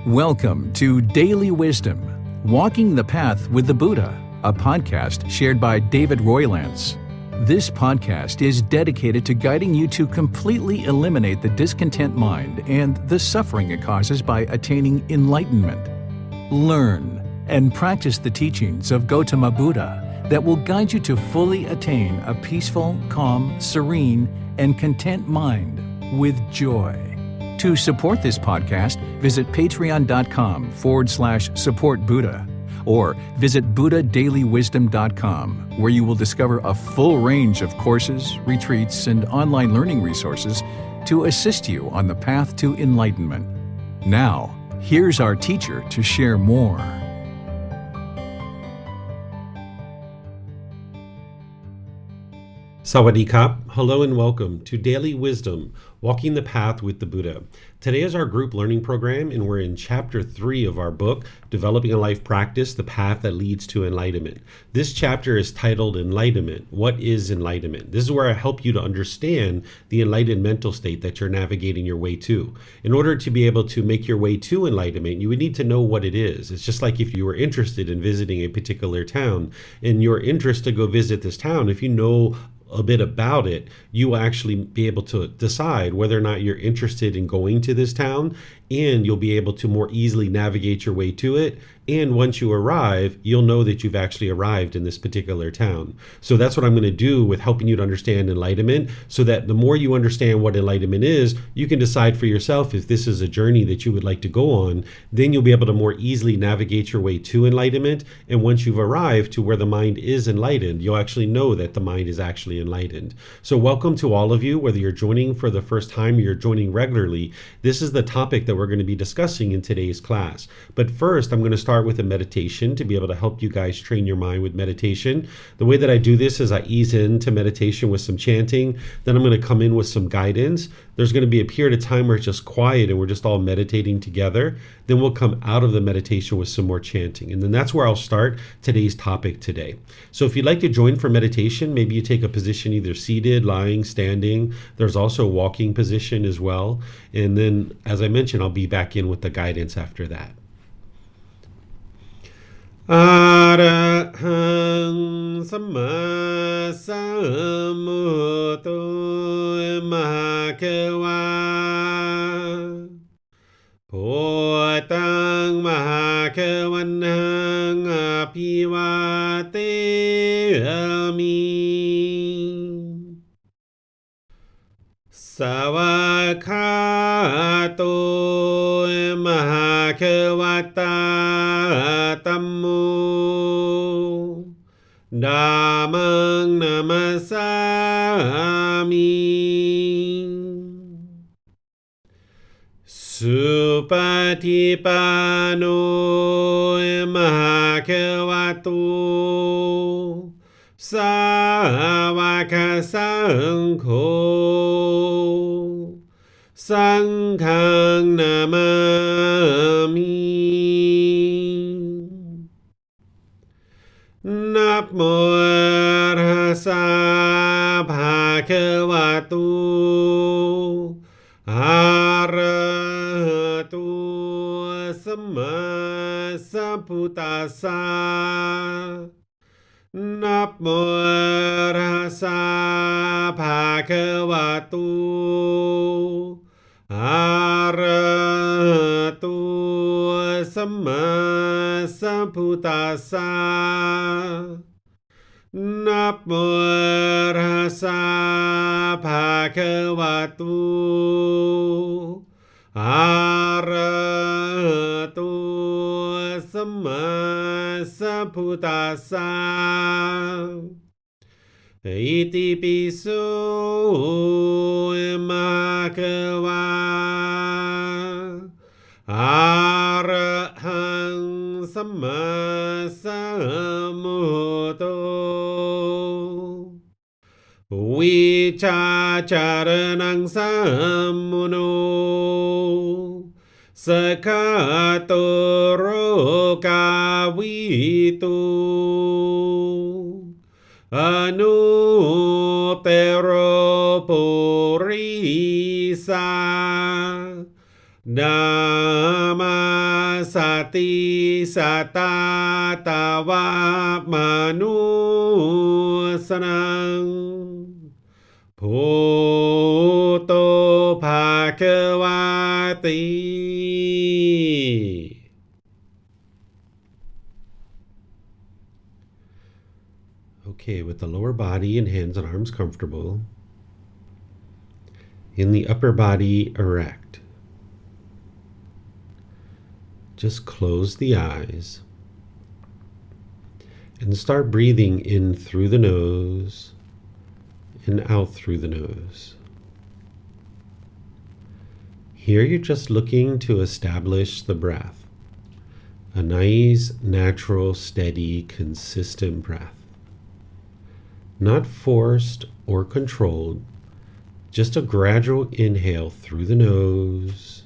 Welcome to Daily Wisdom, Walking the Path with the Buddha, a podcast shared by David Roylance. This podcast is dedicated to guiding you to completely eliminate the discontent mind and the suffering it causes by attaining enlightenment. Learn and practice the teachings of Gotama Buddha that will guide you to fully attain a peaceful, calm, serene, and content mind with joy. To support this podcast, visit patreon.com/support Buddha or visit buddhadailywisdom.com, where you will discover a full range of courses, retreats, and online learning resources to assist you on the path to enlightenment. Now, here's our teacher to share more. Sawadee Kap. Hello and welcome to Daily Wisdom, Walking the Path with the Buddha. Today is our group learning program, and we're in Chapter 3 of our book, Developing a Life Practice, The Path That Leads to Enlightenment. This chapter is titled Enlightenment. What is enlightenment? This is where I help you to understand the enlightened mental state that you're navigating your way to. In order to be able to make your way to enlightenment, you would need to know what it is. It's just like if you were interested in visiting a particular town, and your interest to go visit this town, if you know a bit about it, you will actually be able to decide whether or not you're interested in going to this town, and you'll be able to more easily navigate your way to it. And once you arrive, you'll know that you've actually arrived in this particular town. So that's what I'm going to do with helping you to understand enlightenment, so that the more you understand what enlightenment is, you can decide for yourself if this is a journey that you would like to go on. Then you'll be able to more easily navigate your way to enlightenment. And once you've arrived to where the mind is enlightened, you'll actually know that the mind is actually enlightened. So welcome to all of you, whether you're joining for the first time or you're joining regularly. This is the topic that we're going to be discussing in today's class. But first, I'm going to start with a meditation to be able to help you guys train your mind with meditation. The way that I do this is I ease into meditation with some chanting. Then I'm going to come in with some guidance. There's going to be a period of time where it's just quiet and we're just all meditating together. Then we'll come out of the meditation with some more chanting. And then that's where I'll start today's topic today. So if you'd like to join for meditation, maybe you take a position either seated, lying, standing. There's also a walking position as well. And then, as I mentioned, I'll be back in with the guidance after that. Arahang Samma Sambuddho Mahakawa Potang Mahakawanang Apiwate Sawakato Mahakawata Tammo Dhammang Namasami Supatipano Mahakavato Sawaka Sangho Sanghang Namami Namo Rasa Bhagavato Arahato Samma Sambuddhassa Namo Rasa Bhagavato Arahato Samma Sambuddhassa Namo Rasa Bhagavato Arahato Samma Sambuddhassa Iti piso Mahakawa Arahang Samma Sambuddho Vicacaranang Sammuno Sakatoro Kavito Anupero Purisa Dhamma สติสัตตาตาวามนุสนังพุทโธภาควาติ Okay, with the lower body and hands and arms comfortable, in the upper body erect. Just close the eyes and start breathing in through the nose and out through the nose. Here you're just looking to establish the breath, a nice, natural, steady, consistent breath. Not forced or controlled, just a gradual inhale through the nose,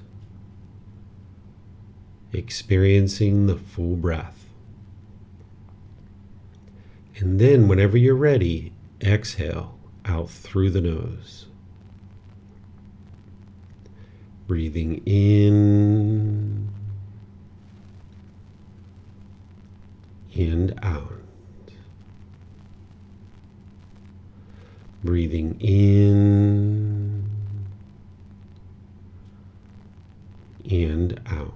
experiencing the full breath. And then whenever you're ready, exhale out through the nose. Breathing in and out. Breathing in and out.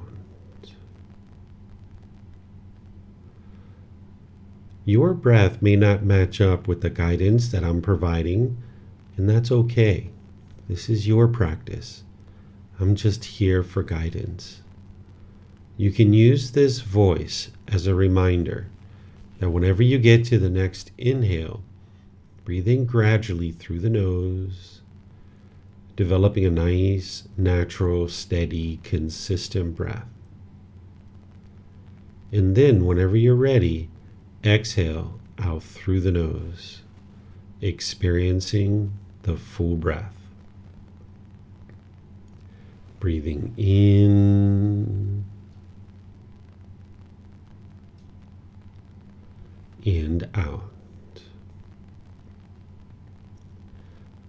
Your breath may not match up with the guidance that I'm providing, and that's okay. This is your practice. I'm just here for guidance. You can use this voice as a reminder that whenever you get to the next inhale, breathe in gradually through the nose, developing a nice, natural, steady, consistent breath. And then whenever you're ready, exhale out through the nose, experiencing the full breath. Breathing in and out.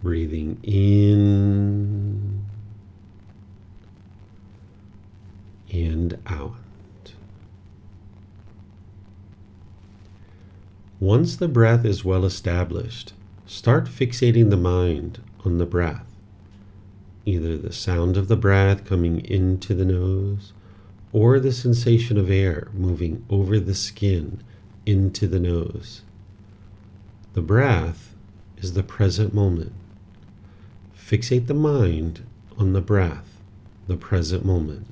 Breathing in and out. Once the breath is well established, start fixating the mind on the breath, either the sound of the breath coming into the nose or the sensation of air moving over the skin into the nose. The breath is the present moment. Fixate the mind on the breath, the present moment.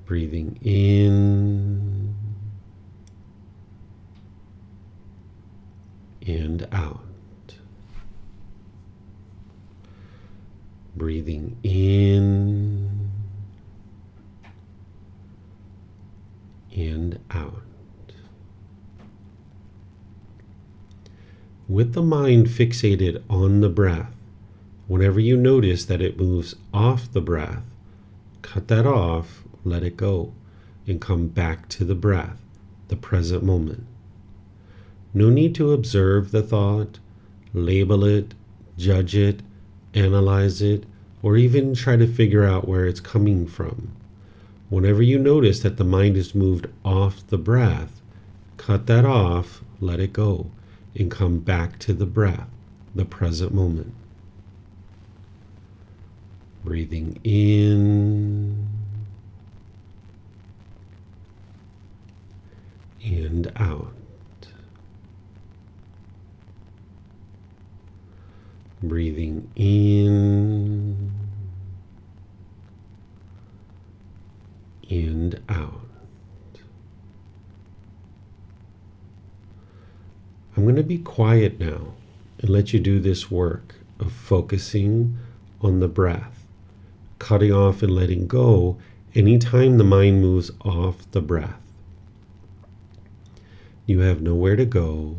Breathing in and out. Breathing in and out. With the mind fixated on the breath, whenever you notice that it moves off the breath, cut that off, let it go, and come back to the breath, the present moment. No need to observe the thought, label it, judge it, analyze it, or even try to figure out where it's coming from. Whenever you notice that the mind is moved off the breath, cut that off, let it go, and come back to the breath, the present moment. Breathing in and out. Breathing in and out. I'm going to be quiet now and let you do this work of focusing on the breath, cutting off and letting go anytime the mind moves off the breath. You have nowhere to go.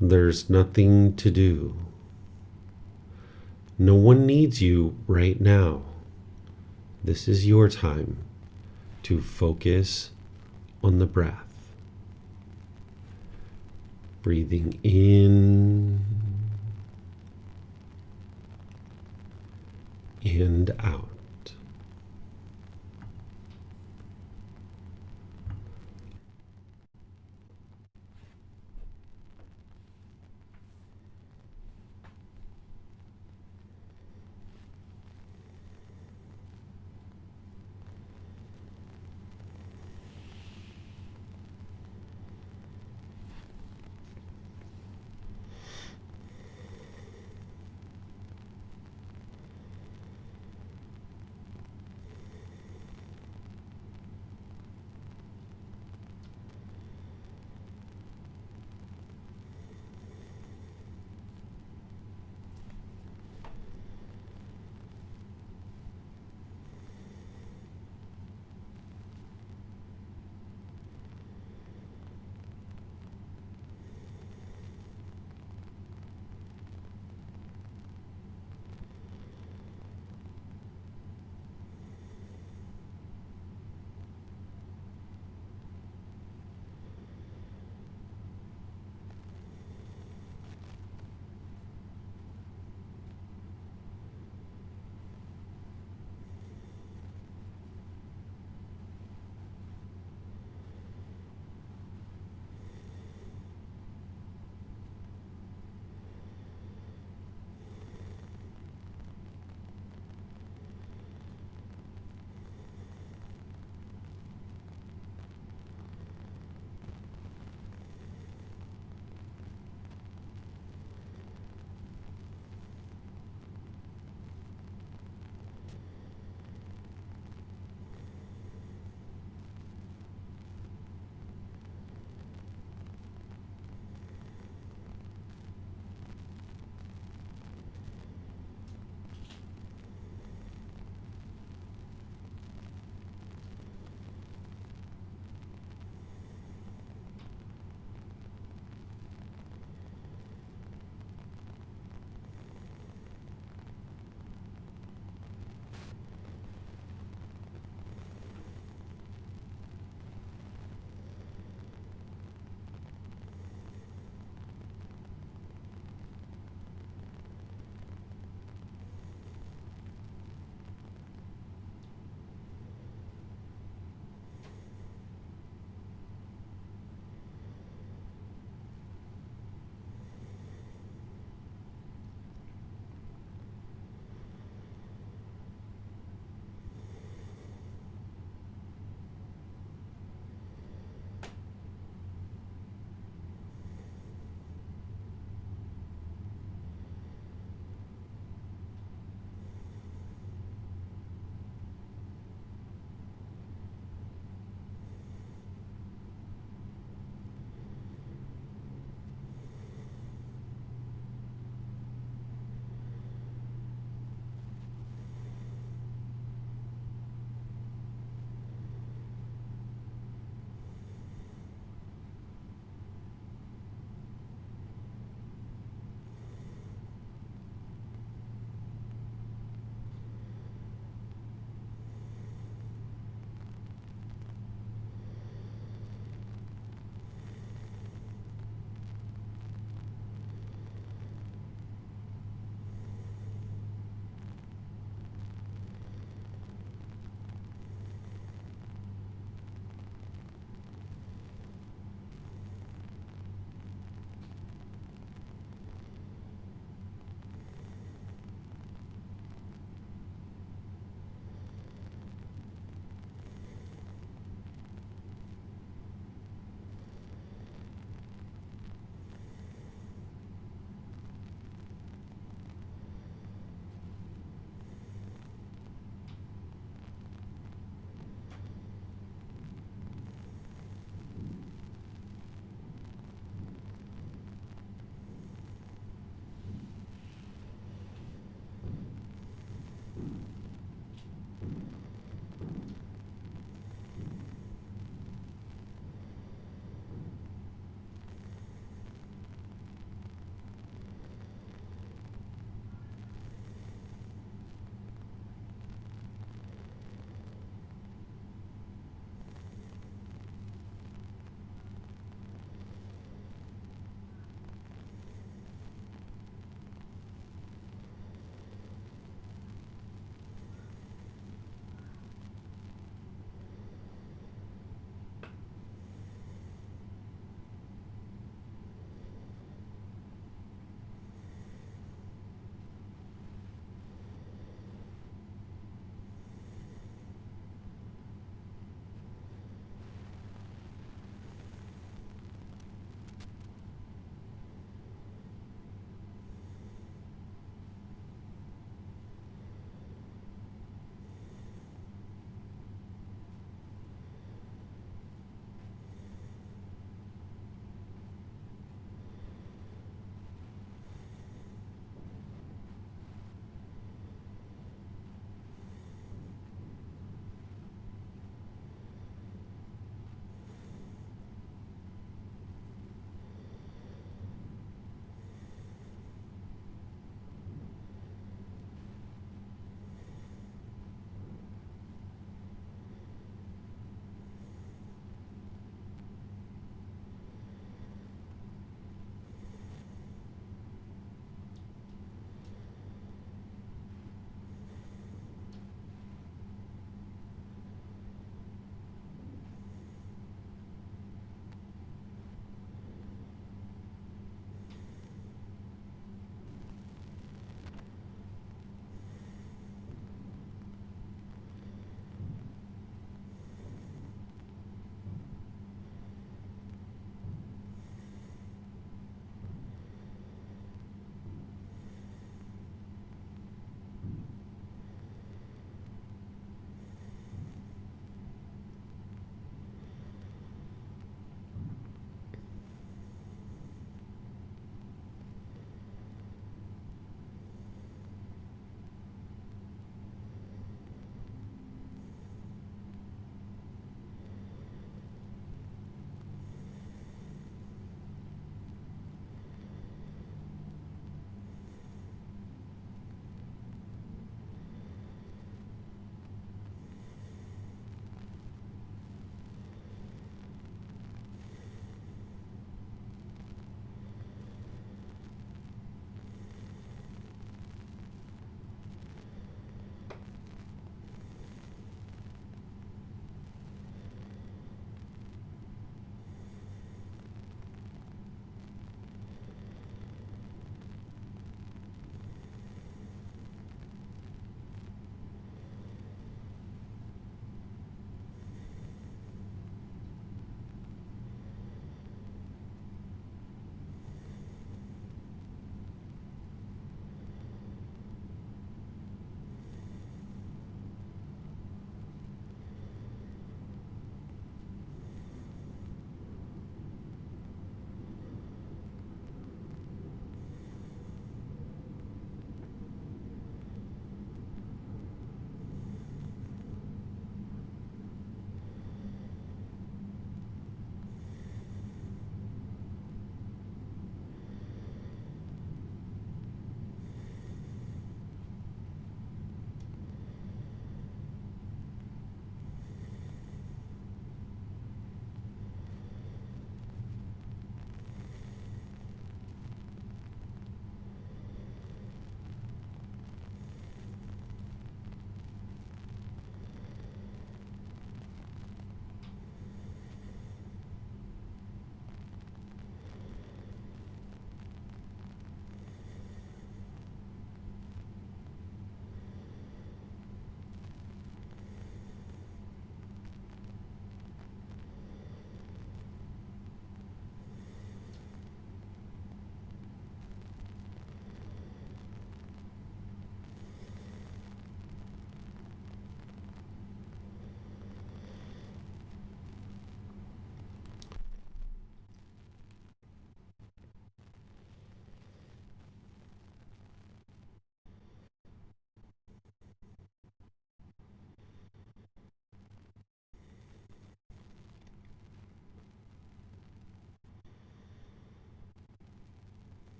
There's nothing to do. No one needs you right now. This is your time to focus on the breath. Breathing in and out.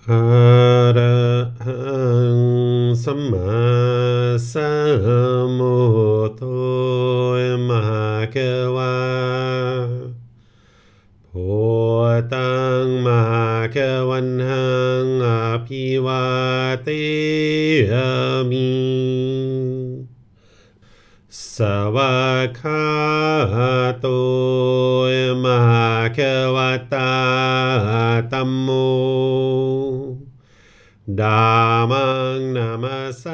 Arahang Samma Sambuddho Mahakawa Photang Mahakavanhang Aphivateyami Savakato Mahakavata Tammo Dhammang Namasami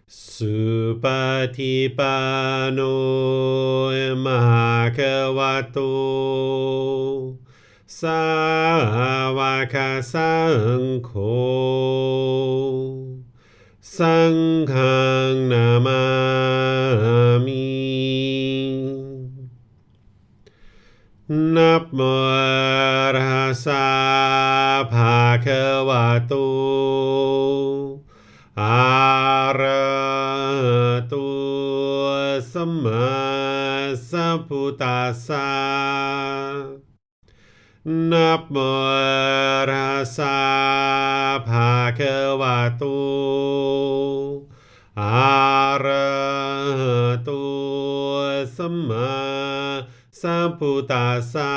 Supatipano Mahakavato Savaka Sangho Sanghang Namami Namo Arhasa Bhagavato Arahato Samma Sambuddhassa Namo Arhasa Bhagavato Arahato Samma Sambuddhassa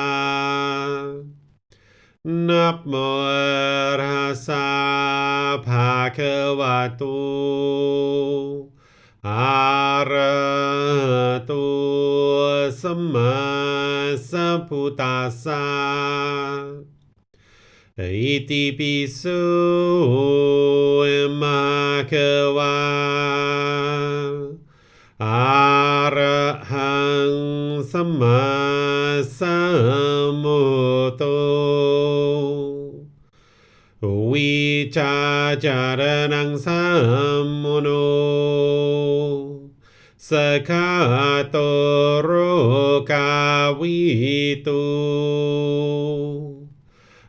Namo Arhasa Bhagavato Arahato Samma Sambuddhassa Iti piso Mahakawa Arahang Samma Sambuddho Vicacaranang Sammuno Sakato Rokavitu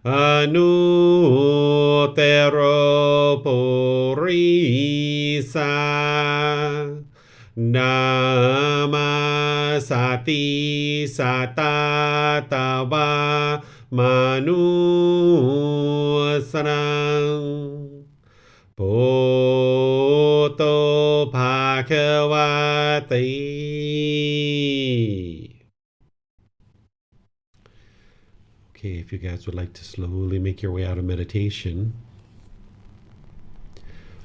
Anutero Purisa Namasati Satatava Manusanang Poto Bhagavati. Okay, if you guys would like to slowly make your way out of meditation.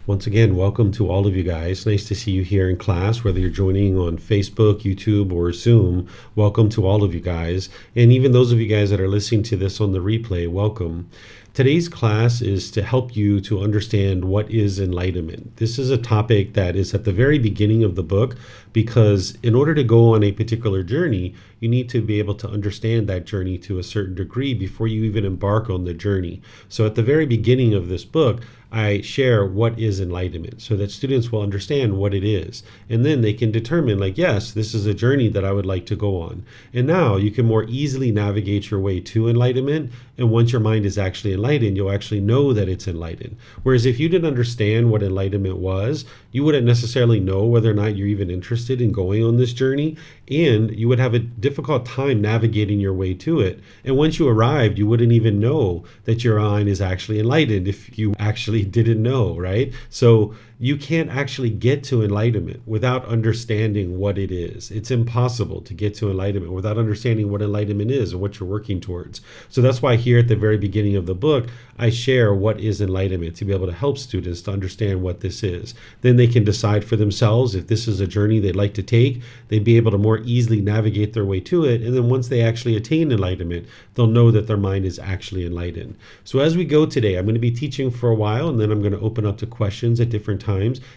Once again, welcome to all of you guys. Nice to see you here in class, whether you're joining on Facebook, YouTube, or Zoom. Welcome to all of you guys. And even those of you guys that are listening to this on the replay, welcome. Today's class is to help you to understand what is enlightenment. This is a topic that is at the very beginning of the book, because in order to go on a particular journey, you need to be able to understand that journey to a certain degree before you even embark on the journey. So at the very beginning of this book, I share what is enlightenment so that students will understand what it is. And then they can determine, like, yes, this is a journey that I would like to go on. And now you can more easily navigate your way to enlightenment. And once your mind is actually enlightened, you'll actually know that it's enlightened. Whereas if you didn't understand what enlightenment was, you wouldn't necessarily know whether or not you're even interested in going on this journey. And you would have a difficult time navigating your way to it. And once you arrived, you wouldn't even know that your mind is actually enlightened if you actually didn't know, right? So you can't actually get to enlightenment without understanding what it is. It's impossible to get to enlightenment without understanding what enlightenment is and what you're working towards. So that's why here at the very beginning of the book, I share what is enlightenment to be able to help students to understand what this is. Then they can decide for themselves if this is a journey they'd like to take. They'd be able to more easily navigate their way to it. And then once they actually attain enlightenment, they'll know that their mind is actually enlightened. So as we go today, I'm going to be teaching for a while, and then I'm going to open up to questions at different times.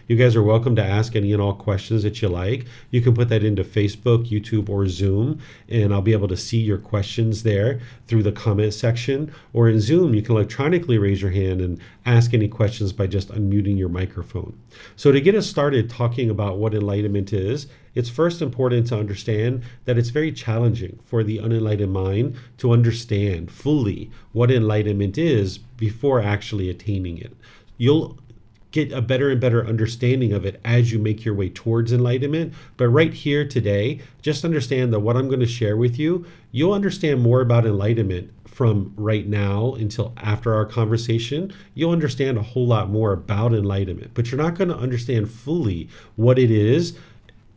You guys are welcome to ask any and all questions that you like. You can put that into Facebook, YouTube, or Zoom, and I'll be able to see your questions there through the comment section. Or in Zoom, you can electronically raise your hand and ask any questions by just unmuting your microphone. So to get us started talking about what enlightenment is, it's first important to understand that it's very challenging for the unenlightened mind to understand fully what enlightenment is before actually attaining it. You'll get a better and better understanding of it as you make your way towards enlightenment. But right here today, just understand that what I'm going to share with you, you'll understand more about enlightenment from right now until after our conversation. You'll understand a whole lot more about enlightenment, but you're not going to understand fully what it is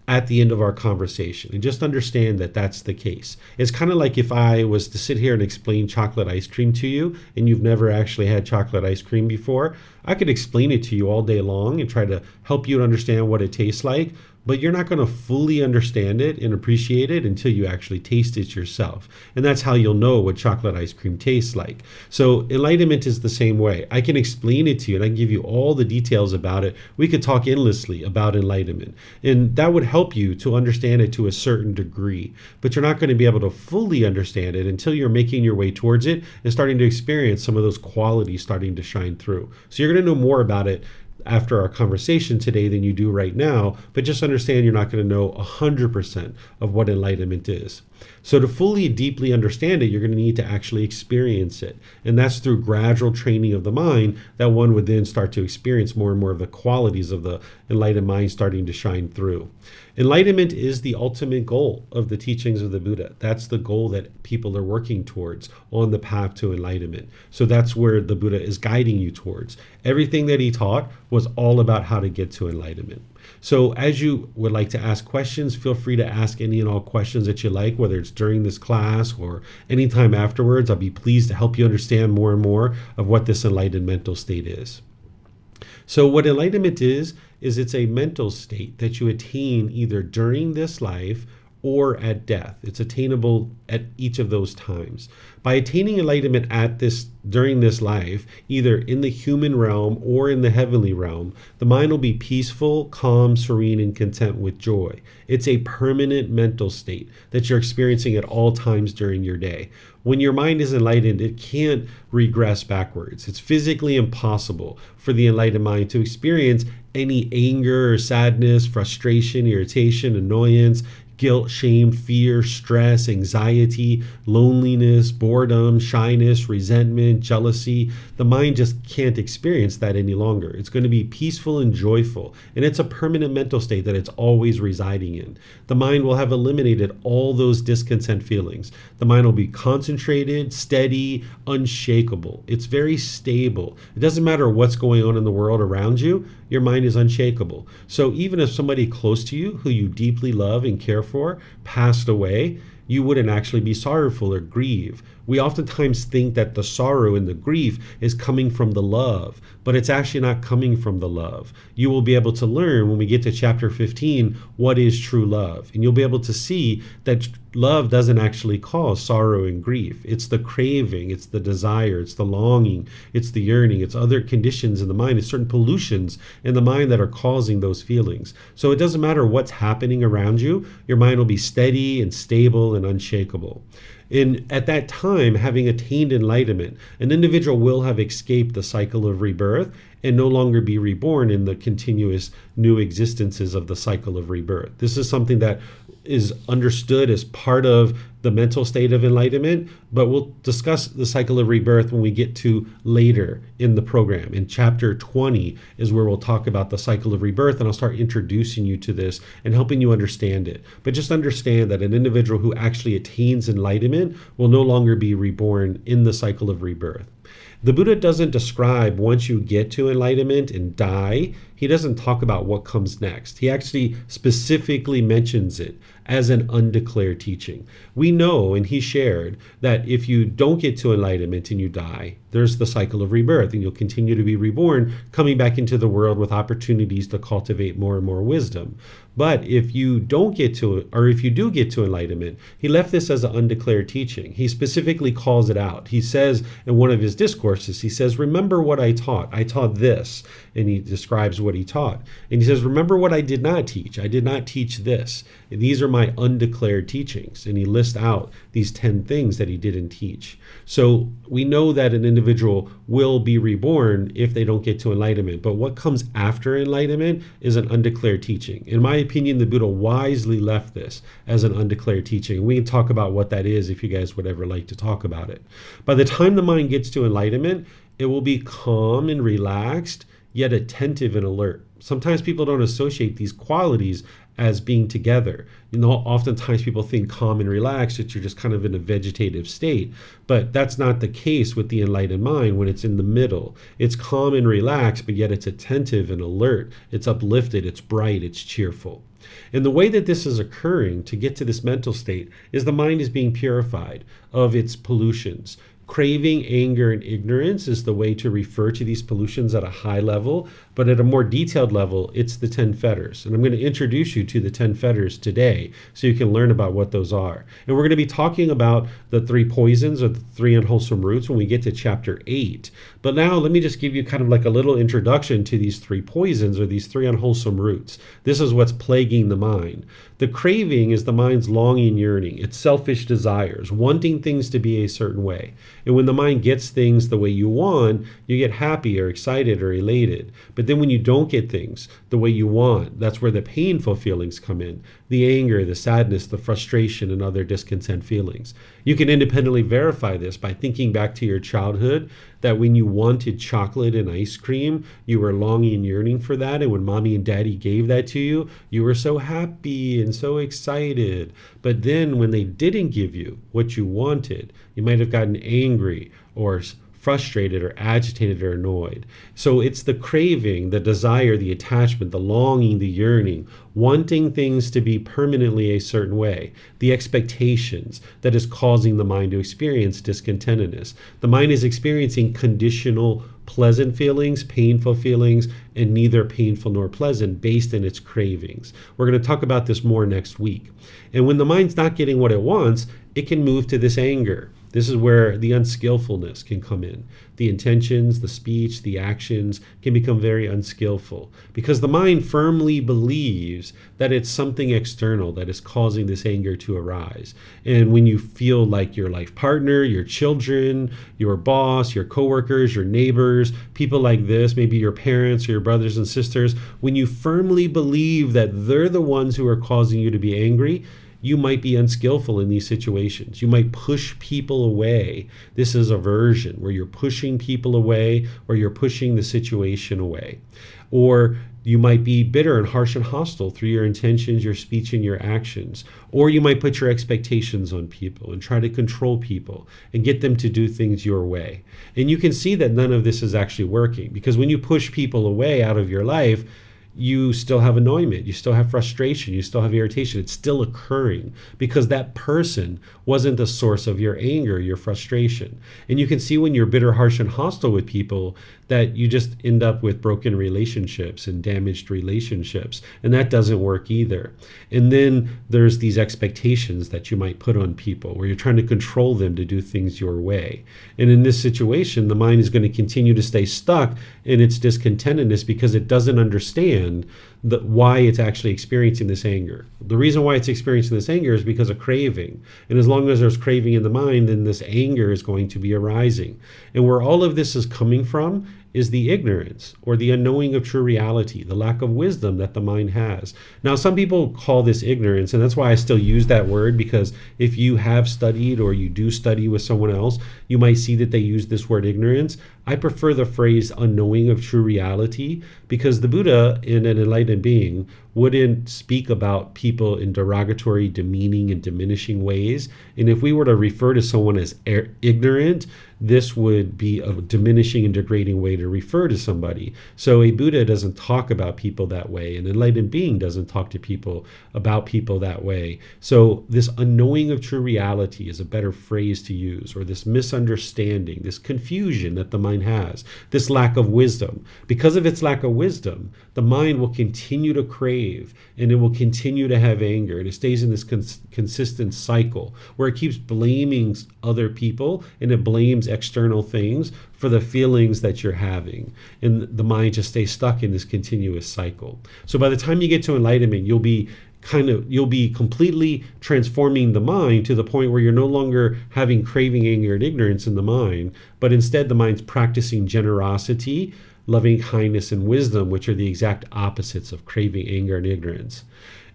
at the end of our conversation. And just understand that that's the case. It's kind of like if I was to sit here and explain chocolate ice cream to you and you've never actually had chocolate ice cream before. I could explain it to you all day long and try to help you understand what it tastes like, but you're not going to fully understand it and appreciate it until you actually taste it yourself. And that's how you'll know what chocolate ice cream tastes like. So enlightenment is the same way. I can explain it to you and I can give you all the details about it. We could talk endlessly about enlightenment, and that would help you to understand it to a certain degree, but you're not going to be able to fully understand it until you're making your way towards it and starting to experience some of those qualities starting to shine through. So you're going to know more about it after our conversation today than you do right now, but just understand you're not going to know 100% of what enlightenment is. So to fully, deeply understand it, you're going to need to actually experience it. And that's through gradual training of the mind that one would then start to experience more and more of the qualities of the enlightened mind starting to shine through. Enlightenment is the ultimate goal of the teachings of the Buddha. That's the goal that people are working towards on the path to enlightenment. So that's where the Buddha is guiding you towards. Everything that he taught was all about how to get to enlightenment. So as you would like to ask questions, feel free to ask any and all questions that you like, whether it's during this class or anytime afterwards. I'll be pleased to help you understand more and more of what this enlightened mental state is. So what enlightenment is it's a mental state that you attain either during this life or at death. It's attainable at each of those times. By attaining enlightenment during this life, either in the human realm or in the heavenly realm, the mind will be peaceful, calm, serene, and content with joy. It's a permanent mental state that you're experiencing at all times during your day. When your mind is enlightened, it can't regress backwards. It's physically impossible for the enlightened mind to experience any anger or sadness, frustration, irritation, annoyance, guilt, shame, fear, stress, anxiety, loneliness, boredom, shyness, resentment, jealousy. The mind just can't experience that any longer. It's going to be peaceful and joyful, and it's a permanent mental state that it's always residing in. The mind will have eliminated all those discontent feelings. The mind will be concentrated, steady, unshakable. It's very stable. It doesn't matter what's going on in the world around you, your mind is unshakable. So even if somebody close to you who you deeply love and care for passed away, you wouldn't actually be sorrowful or grieve. We oftentimes think that the sorrow and the grief is coming from the love, but it's actually not coming from the love. You will be able to learn when we get to chapter 15 what is true love. And you'll be able to see that love doesn't actually cause sorrow and grief. It's the craving, it's the desire, it's the longing, it's the yearning, it's other conditions in the mind, it's certain pollutions in the mind that are causing those feelings. So it doesn't matter what's happening around you, your mind will be steady and stable and unshakable. And at that time, having attained enlightenment, an individual will have escaped the cycle of rebirth and no longer be reborn in the continuous new existences of the cycle of rebirth. This is something that is understood as part of the mental state of enlightenment, but we'll discuss the cycle of rebirth when we get to later in the program. In chapter 20 is where we'll talk about the cycle of rebirth, and I'll start introducing you to this and helping you understand it. But just understand that an individual who actually attains enlightenment will no longer be reborn in the cycle of rebirth. The Buddha doesn't describe once you get to enlightenment and die, he doesn't talk about what comes next. He actually specifically mentions it as an undeclared teaching. We know, and he shared, that if you don't get to enlightenment and you die, there's the cycle of rebirth, and you'll continue to be reborn, coming back into the world with opportunities to cultivate more and more wisdom. But if you don't get to, or if you do get to enlightenment, he left this as an undeclared teaching. He specifically calls it out. He says in one of his discourses, he says, remember what I taught. I taught this. And he describes what he taught. And he says, remember what I did not teach. I did not teach this. And these are my undeclared teachings. And he lists out these 10 things that he didn't teach. So we know that an individual will be reborn if they don't get to enlightenment. But what comes after enlightenment is an undeclared teaching. In my opinion, the Buddha wisely left this as an undeclared teaching. We can talk about what that is if you guys would ever like to talk about it. By the time the mind gets to enlightenment, it will be calm and relaxed. yet attentive and alert. Sometimes people don't associate these qualities as being together. Oftentimes people think calm and relaxed, that you're just kind of in a vegetative state, but that's not the case with the enlightened mind when it's in the middle. It's calm and relaxed, but yet it's attentive and alert. It's uplifted, it's bright, it's cheerful. And the way that this is occurring to get to this mental state is the mind is being purified of its pollutions. Craving, anger, and ignorance is the way to refer to these pollutions at a high level, but at a more detailed level, it's the 10 fetters. And I'm going to introduce you to the 10 fetters today so you can learn about what those are. And we're going to be talking about the 3 poisons or the 3 unwholesome roots when we get to chapter 8. But now let me just give you kind of like a little introduction to these 3 poisons or these 3 unwholesome roots. This is what's plaguing the mind. The craving is the mind's longing, yearning. It's selfish desires, wanting things to be a certain way. And when the mind gets things the way you want, you get happy or excited or elated. But then when you don't get things the way you want, that's where the painful feelings come in. The anger, the sadness, the frustration, and other discontent feelings. You can independently verify this by thinking back to your childhood, that when you wanted chocolate and ice cream, you were longing and yearning for that. And when mommy and daddy gave that to you, you were so happy and so excited. But then when they didn't give you what you wanted, you might have gotten angry or frustrated or agitated or annoyed. So it's the craving, the desire, the attachment, the longing, the yearning, wanting things to be permanently a certain way, the expectations that is causing the mind to experience discontentedness. The mind is experiencing conditional pleasant feelings, painful feelings, and neither painful nor pleasant based in its cravings. We're going to talk about this more next week. And when the mind's not getting what it wants, it can move to this anger. This is where the unskillfulness can come in. The intentions, the speech, the actions can become very unskillful because the mind firmly believes that it's something external that is causing this anger to arise. And when you feel like your life partner, your children, your boss, your coworkers, your neighbors, people like this, maybe your parents or your brothers and sisters, when you firmly believe that they're the ones who are causing you to be angry, you might be unskillful in these situations. You might push people away. This is aversion, where you're pushing people away or you're pushing the situation away. Or you might be bitter and harsh and hostile through your intentions, your speech, and your actions. Or you might put your expectations on people and try to control people and get them to do things your way. And you can see that none of this is actually working, because when you push people away out of your life, you still have annoyment, you still have frustration, you still have irritation. It's still occurring because that person wasn't the source of your anger, your frustration. And you can see when you're bitter, harsh, and hostile with people that you just end up with broken relationships and damaged relationships. And that doesn't work either. And then there's these expectations that you might put on people where you're trying to control them to do things your way. And in this situation, the mind is going to continue to stay stuck in its discontentedness because it doesn't understand why it's actually experiencing this anger. The reason why it's experiencing this anger is because of craving. And as long as there's craving in the mind, then this anger is going to be arising. And where all of this is coming from is the ignorance or the unknowing of true reality, the lack of wisdom that the mind has. Now, some people call this ignorance, and that's why I still use that word, because if you have studied or you do study with someone else, you might see that they use this word ignorance. I prefer the phrase unknowing of true reality, because the Buddha, in an enlightened being, wouldn't speak about people in derogatory, demeaning, and diminishing ways. And if we were to refer to someone as ignorant, this would be a diminishing and degrading way to refer to somebody. So a Buddha doesn't talk about people that way. An enlightened being doesn't talk to people about people that way. So this unknowing of true reality is a better phrase to use, or this misunderstanding, this confusion that the mind has, this lack of wisdom. Because of its lack of wisdom, the mind will continue to crave and it will continue to have anger, and it stays in this consistent cycle where it keeps blaming other people and it blames external things for the feelings that you're having, and the mind just stays stuck in this continuous cycle. So by the time you get to enlightenment, you'll be completely transforming the mind to the point where you're no longer having craving, anger, and ignorance in the mind, but instead the mind's practicing generosity, loving kindness, and wisdom, which are the exact opposites of craving, anger, and ignorance.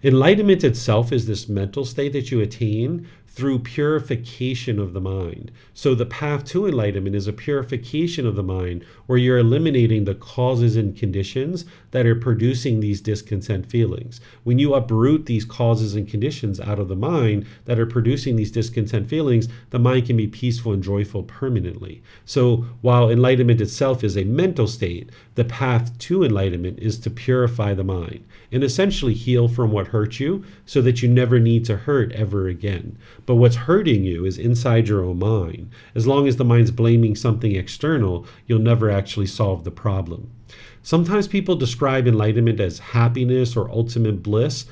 Enlightenment itself is this mental state that you attain through purification of the mind. So the path to enlightenment is a purification of the mind where you're eliminating the causes and conditions that are producing these discontent feelings. When you uproot these causes and conditions out of the mind that are producing these discontent feelings, the mind can be peaceful and joyful permanently. So while enlightenment itself is a mental state, the path to enlightenment is to purify the mind and essentially heal from what hurt you so that you never need to hurt ever again. But what's hurting you is inside your own mind. As long as the mind's blaming something external, you'll never actually solve the problem. Sometimes people describe enlightenment as happiness or ultimate bliss.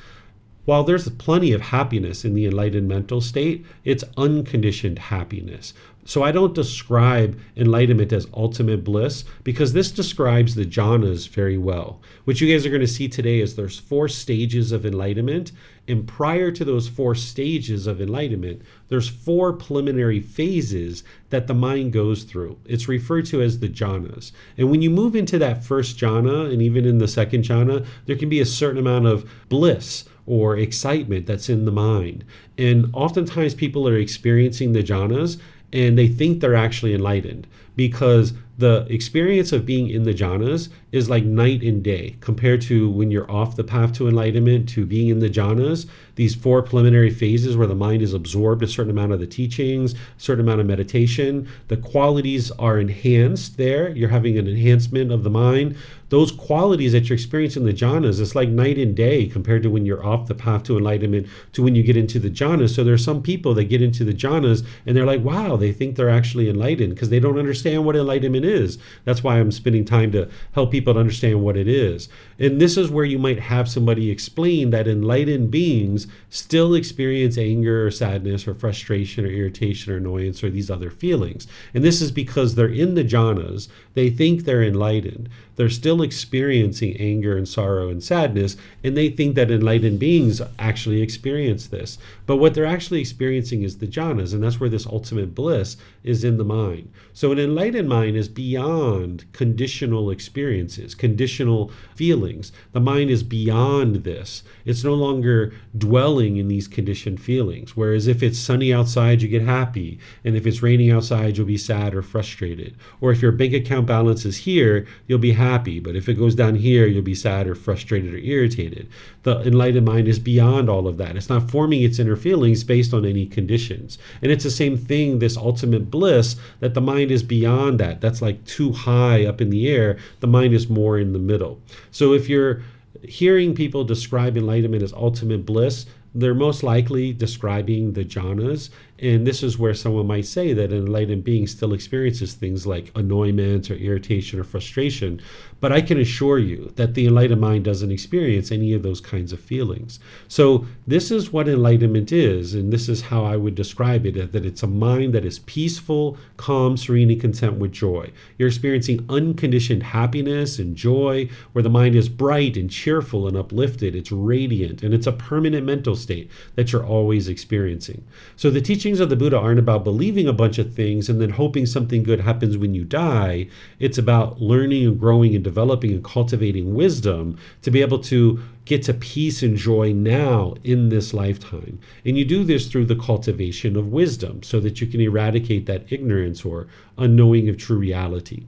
While there's plenty of happiness in the enlightened mental state, it's unconditioned happiness. So I don't describe enlightenment as ultimate bliss because this describes the jhanas very well. What you guys are going to see today is there's 4 stages of enlightenment. And prior to those 4 stages of enlightenment, there's 4 preliminary phases that the mind goes through. It's referred to as the jhanas. And when you move into that first jhana, and even in the second jhana, there can be a certain amount of bliss or excitement that's in the mind. And oftentimes people are experiencing the jhanas and they think they're actually enlightened because the experience of being in the jhanas is like night and day compared to when you're off the path to enlightenment to being in the jhanas, these 4 preliminary phases where the mind is absorbed a certain amount of the teachings, a certain amount of meditation. The qualities are enhanced there. You're having an enhancement of the mind. Those qualities that you're experiencing in the jhanas, it's like night and day compared to when you're off the path to enlightenment to when you get into the jhanas. So there's some people that get into the jhanas and they're like, wow, they think they're actually enlightened because they don't understand what enlightenment is. That's why I'm spending time to help people to understand what it is. And this is where you might have somebody explain that enlightened beings still experience anger or sadness or frustration or irritation or annoyance or these other feelings. And this is because they're in the jhanas. They think they're enlightened. They're still experiencing anger and sorrow and sadness, and they think that enlightened beings actually experience this. But what they're actually experiencing is the jhanas, and that's where this ultimate bliss is in the mind. So an enlightened mind is beyond conditional experiences, conditional feelings. The mind is beyond this. It's no longer dwelling in these conditioned feelings. Whereas if it's sunny outside, you get happy. And if it's raining outside, you'll be sad or frustrated. Or if your bank account balance is here, you'll be happy. But if it goes down here, you'll be sad or frustrated or irritated. The enlightened mind is beyond all of that. It's not forming its inner feelings based on any conditions. And it's the same thing, this ultimate bliss, that the mind is beyond that. That's like too high up in the air. The mind is more in the middle. So if you're hearing people describe enlightenment as ultimate bliss, they're most likely describing the jhanas. And this is where someone might say that an enlightened being still experiences things like annoyance or irritation or frustration. But I can assure you that the enlightened mind doesn't experience any of those kinds of feelings. So this is what enlightenment is, and this is how I would describe it, that it's a mind that is peaceful, calm, serene, and content with joy. You're experiencing unconditioned happiness and joy, where the mind is bright and cheerful and uplifted. It's radiant, and it's a permanent mental state that you're always experiencing. So the teachings of the Buddha aren't about believing a bunch of things and then hoping something good happens when you die. It's about learning and growing and developing and cultivating wisdom to be able to get to peace and joy now in this lifetime. And you do this through the cultivation of wisdom so that you can eradicate that ignorance or unknowing of true reality.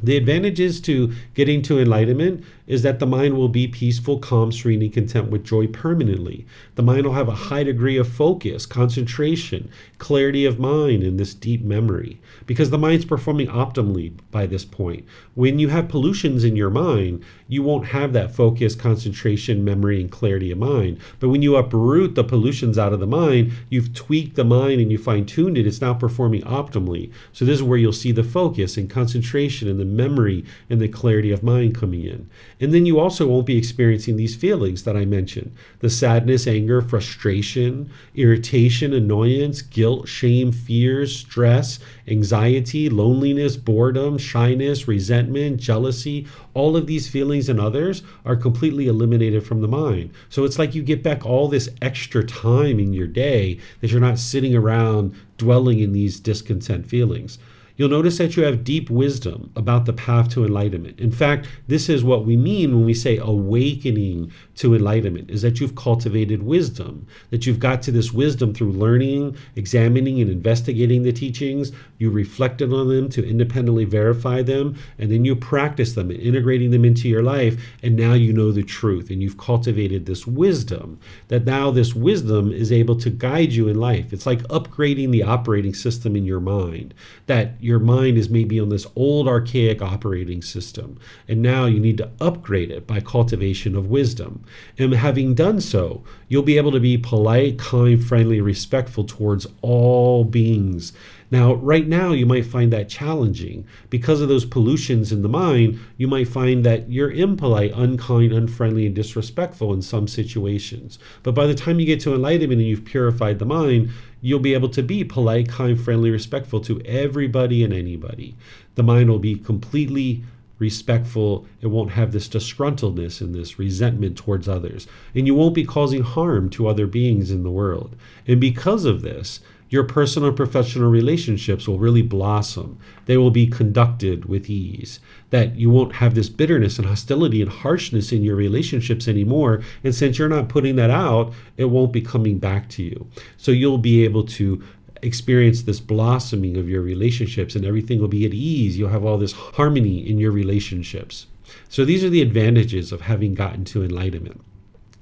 The advantages to getting to enlightenment is that the mind will be peaceful, calm, serene, and content with joy permanently. The mind will have a high degree of focus, concentration, clarity of mind, and this deep memory, because the mind's performing optimally by this point. When you have pollutions in your mind, you won't have that focus, concentration, memory, and clarity of mind. But when you uproot the pollutions out of the mind, you've tweaked the mind and you fine-tuned it. It's now performing optimally. So this is where you'll see the focus and concentration and the memory and the clarity of mind coming in. And then you also won't be experiencing these feelings that I mentioned: the sadness, anger, frustration, irritation, annoyance, guilt, shame, fears, stress, anxiety, loneliness, boredom, shyness, resentment, jealousy. All of these feelings and others are completely eliminated from the mind. So it's like you get back all this extra time in your day that you're not sitting around dwelling in these discontent feelings. You'll notice that you have deep wisdom about the path to enlightenment. In fact, this is what we mean when we say awakening to enlightenment, is that you've cultivated wisdom, that you've got to this wisdom through learning, examining, and investigating the teachings. You reflected on them to independently verify them, and then you practice them and integrating them into your life, and now you know the truth, and you've cultivated this wisdom, that now this wisdom is able to guide you in life. It's like upgrading the operating system in your mind, that your mind is maybe on this old archaic operating system, and now you need to upgrade it by cultivation of wisdom. And having done so, you'll be able to be polite, kind, friendly, respectful towards all beings. Now, right now, you might find that challenging. Because of those pollutions in the mind, you might find that you're impolite, unkind, unfriendly, and disrespectful in some situations. But by the time you get to enlightenment and you've purified the mind, you'll be able to be polite, kind, friendly, respectful to everybody and anybody. The mind will be completely respectful. It won't have this disgruntledness and this resentment towards others. And you won't be causing harm to other beings in the world. And because of this, your personal and professional relationships will really blossom. They will be conducted with ease. That you won't have this bitterness and hostility and harshness in your relationships anymore. And since you're not putting that out, it won't be coming back to you. So you'll be able to experience this blossoming of your relationships, and everything will be at ease. You'll have all this harmony in your relationships. So these are the advantages of having gotten to enlightenment.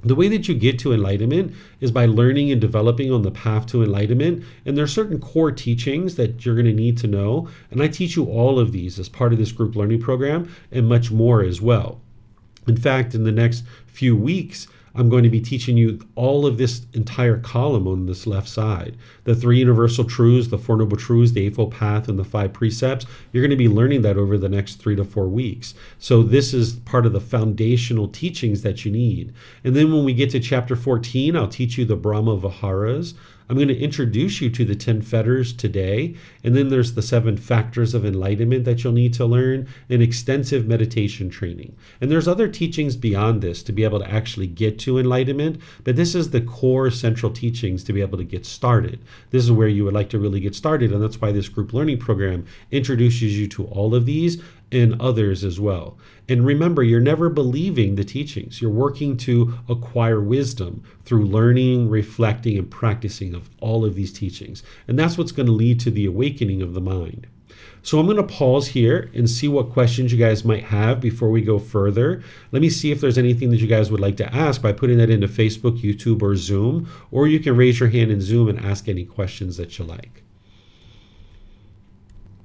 The way that you get to enlightenment is by learning and developing on the path to enlightenment. And there are certain core teachings that you're going to need to know. And I teach you all of these as part of this group learning program, and much more as well. In fact, in the next few weeks, I'm going to be teaching you all of this entire column on this left side. The 3 universal truths, the 4 noble truths, the Eightfold Path, and the 5 precepts. You're going to be learning that over the next 3 to 4 weeks. So this is part of the foundational teachings that you need. And then when we get to chapter 14, I'll teach you the Brahma Viharas. I'm going to introduce you to the 10 fetters today, and then there's the 7 factors of enlightenment that you'll need to learn, and extensive meditation training. And there's other teachings beyond this to be able to actually get to enlightenment, but this is the core central teachings to be able to get started. This is where you would like to really get started, and that's why this group learning program introduces you to all of these and others as well. And remember, you're never believing the teachings. You're working to acquire wisdom through learning, reflecting, and practicing of all of these teachings. And that's what's going to lead to the awakening of the mind. So I'm going to pause here and see what questions you guys might have before we go further. Let me see if there's anything that you guys would like to ask by putting that into Facebook, YouTube, or Zoom, or you can raise your hand in Zoom and ask any questions that you like.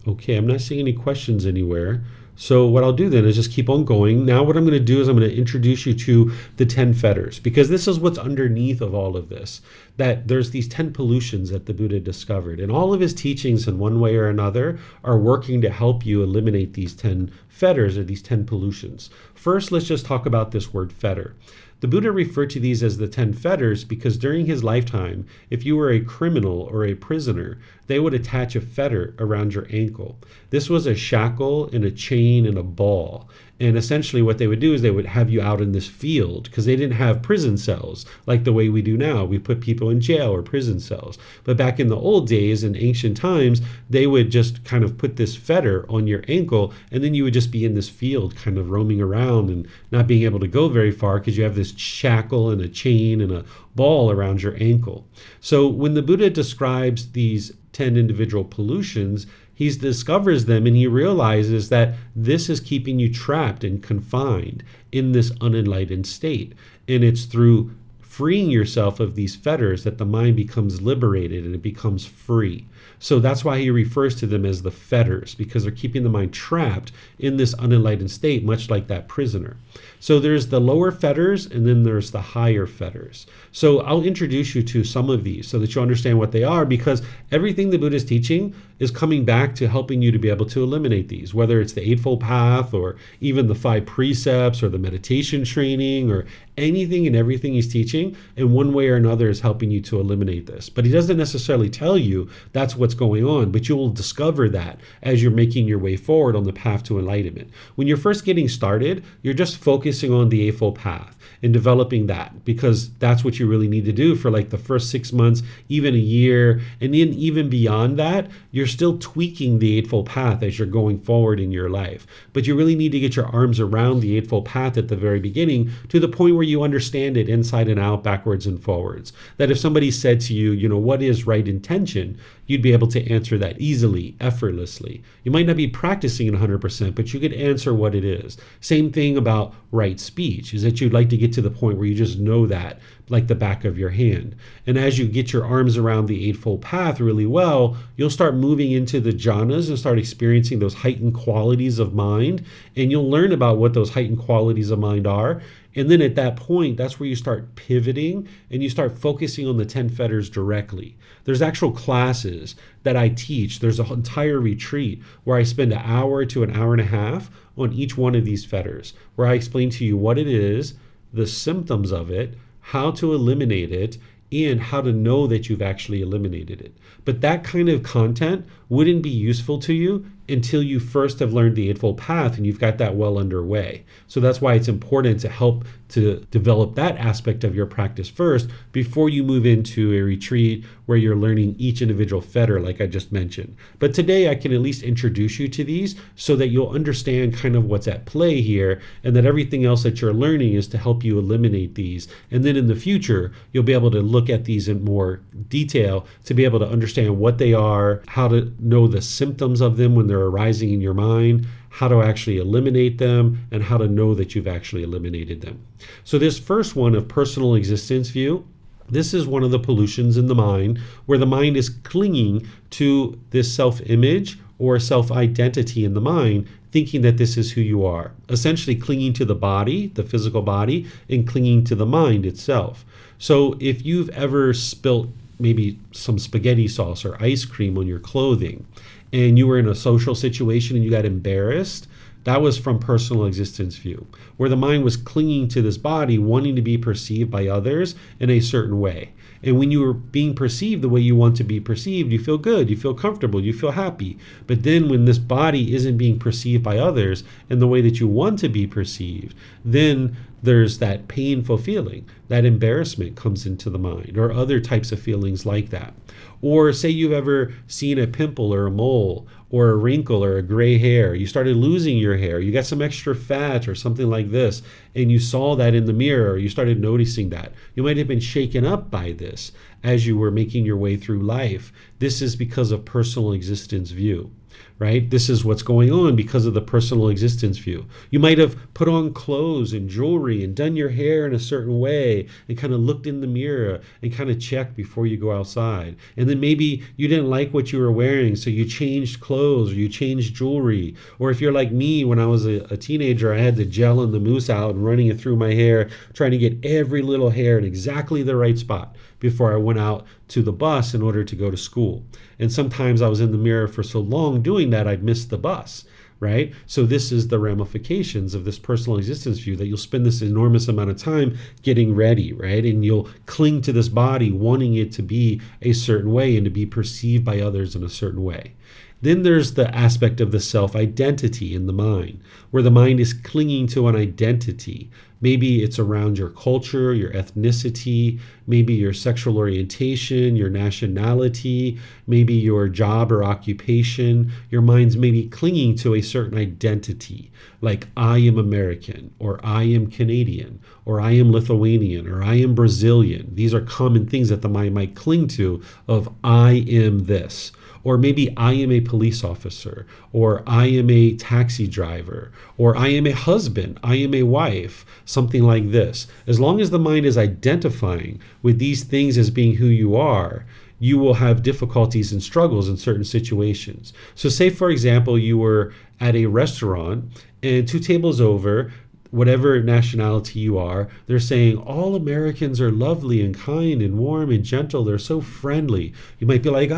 Okay, I'm not seeing any questions anywhere. So what I'll do then is just keep on going. Now what I'm going to do is I'm going to introduce you to the 10 fetters, because this is what's underneath of all of this, that there's these 10 pollutions that the Buddha discovered. And all of his teachings in one way or another are working to help you eliminate these 10 fetters or these 10 pollutions. First, let's just talk about this word fetter. The Buddha referred to these as the 10 fetters because during his lifetime, if you were a criminal or a prisoner, they would attach a fetter around your ankle. This was a shackle and a chain and a ball. And essentially what they would do is they would have you out in this field, because they didn't have prison cells like the way we do now. We put people in jail or prison cells. But back in the old days, in ancient times, they would just kind of put this fetter on your ankle, and then you would just be in this field kind of roaming around and not being able to go very far because you have this shackle and a chain and a ball around your ankle. So when the Buddha describes these 10 individual pollutions, he discovers them and he realizes that this is keeping you trapped and confined in this unenlightened state. And it's through freeing yourself of these fetters that the mind becomes liberated and it becomes free. So that's why he refers to them as the fetters, because they're keeping the mind trapped in this unenlightened state, much like that prisoner. So there's the lower fetters and then there's the higher fetters. So I'll introduce you to some of these so that you understand what they are, because everything the Buddha is teaching is coming back to helping you to be able to eliminate these, whether it's the Eightfold Path or even the 5 precepts or the meditation training or anything and everything he's teaching. teaching, and one way or another is helping you to eliminate this. But he doesn't necessarily tell you that's what's going on, but you will discover that as you're making your way forward on the path to enlightenment. When you're first getting started, you're just focusing on the Eightfold Path and developing that, because that's what you really need to do for like the first 6 months, even a year. And then even beyond that, you're still tweaking the Eightfold Path as you're going forward in your life. But you really need to get your arms around the Eightfold Path at the very beginning, to the point where you understand it inside and out, backwards and forwards. That if somebody said to you, what is right intention, you'd be able to answer that easily, effortlessly. You might not be practicing it 100%, but you could answer what it is. Same thing about right speech, is that you'd like to get to the point where you just know that like the back of your hand. And as you get your arms around the Eightfold Path really well, you'll start moving into the jhanas and start experiencing those heightened qualities of mind. And you'll learn about what those heightened qualities of mind are. And then at that point, that's where you start pivoting and you start focusing on the 10 fetters directly. There's actual classes that I teach. There's an entire retreat where I spend an hour to an hour and a half on each one of these fetters, where I explain to you what it is, the symptoms of it, how to eliminate it, and how to know that you've actually eliminated it. But that kind of content wouldn't be useful to you until you first have learned the Eightfold Path and you've got that well underway. So that's why it's important to help to develop that aspect of your practice first before you move into a retreat where you're learning each individual fetter like I just mentioned. But today I can at least introduce you to these so that you'll understand kind of what's at play here, and that everything else that you're learning is to help you eliminate these. And then in the future, you'll be able to look at these in more detail to be able to understand what they are, how to know the symptoms of them when they're arising in your mind, how to actually eliminate them, and how to know that you've actually eliminated them. So this first one of personal existence view, this is one of the pollutions in the mind, where the mind is clinging to this self-image or self-identity in the mind, thinking that this is who you are. Essentially clinging to the body, the physical body, and clinging to the mind itself. So if you've ever spilt maybe some spaghetti sauce or ice cream on your clothing, and you were in a social situation and you got embarrassed, that was from personal existence view, where the mind was clinging to this body, wanting to be perceived by others in a certain way. And when you are being perceived the way you want to be perceived, you feel good, you feel comfortable, you feel happy. But then when this body isn't being perceived by others in the way that you want to be perceived, then there's that painful feeling, that embarrassment comes into the mind, or other types of feelings like that. Or say you've ever seen a pimple or a mole or a wrinkle or a gray hair. You started losing your hair. You got some extra fat or something like this, and you saw that in the mirror. You started noticing that. You might have been shaken up by this as you were making your way through life. This is because of personal existence view. Right? This is what's going on because of the personal existence view. You might have put on clothes and jewelry and done your hair in a certain way and kind of looked in the mirror and kind of checked before you go outside. And then maybe you didn't like what you were wearing, so you changed clothes or you changed jewelry. Or if you're like me, when I was a teenager, I had the gel and the mousse out and running it through my hair, trying to get every little hair in exactly the right spot before I went out to the bus in order to go to school. And sometimes I was in the mirror for so long doing that, I'd miss the bus, right? So this is the ramifications of this personal existence view, that you'll spend this enormous amount of time getting ready, right? And you'll cling to this body, wanting it to be a certain way and to be perceived by others in a certain way. Then there's the aspect of the self-identity in the mind, where the mind is clinging to an identity. Maybe it's around your culture, your ethnicity, maybe your sexual orientation, your nationality, maybe your job or occupation. Your mind's maybe clinging to a certain identity, like I am American, or I am Canadian, or I am Lithuanian, or I am Brazilian. These are common things that the mind might cling to, of I am this. Or maybe I am a police officer, or I am a taxi driver, or I am a husband, I am a wife, something like this. As long as the mind is identifying with these things as being who you are, you will have difficulties and struggles in certain situations. So say, for example, you were at a restaurant and 2 tables over, whatever nationality you are, they're saying all Americans are lovely and kind and warm and gentle. They're so friendly. You might be like,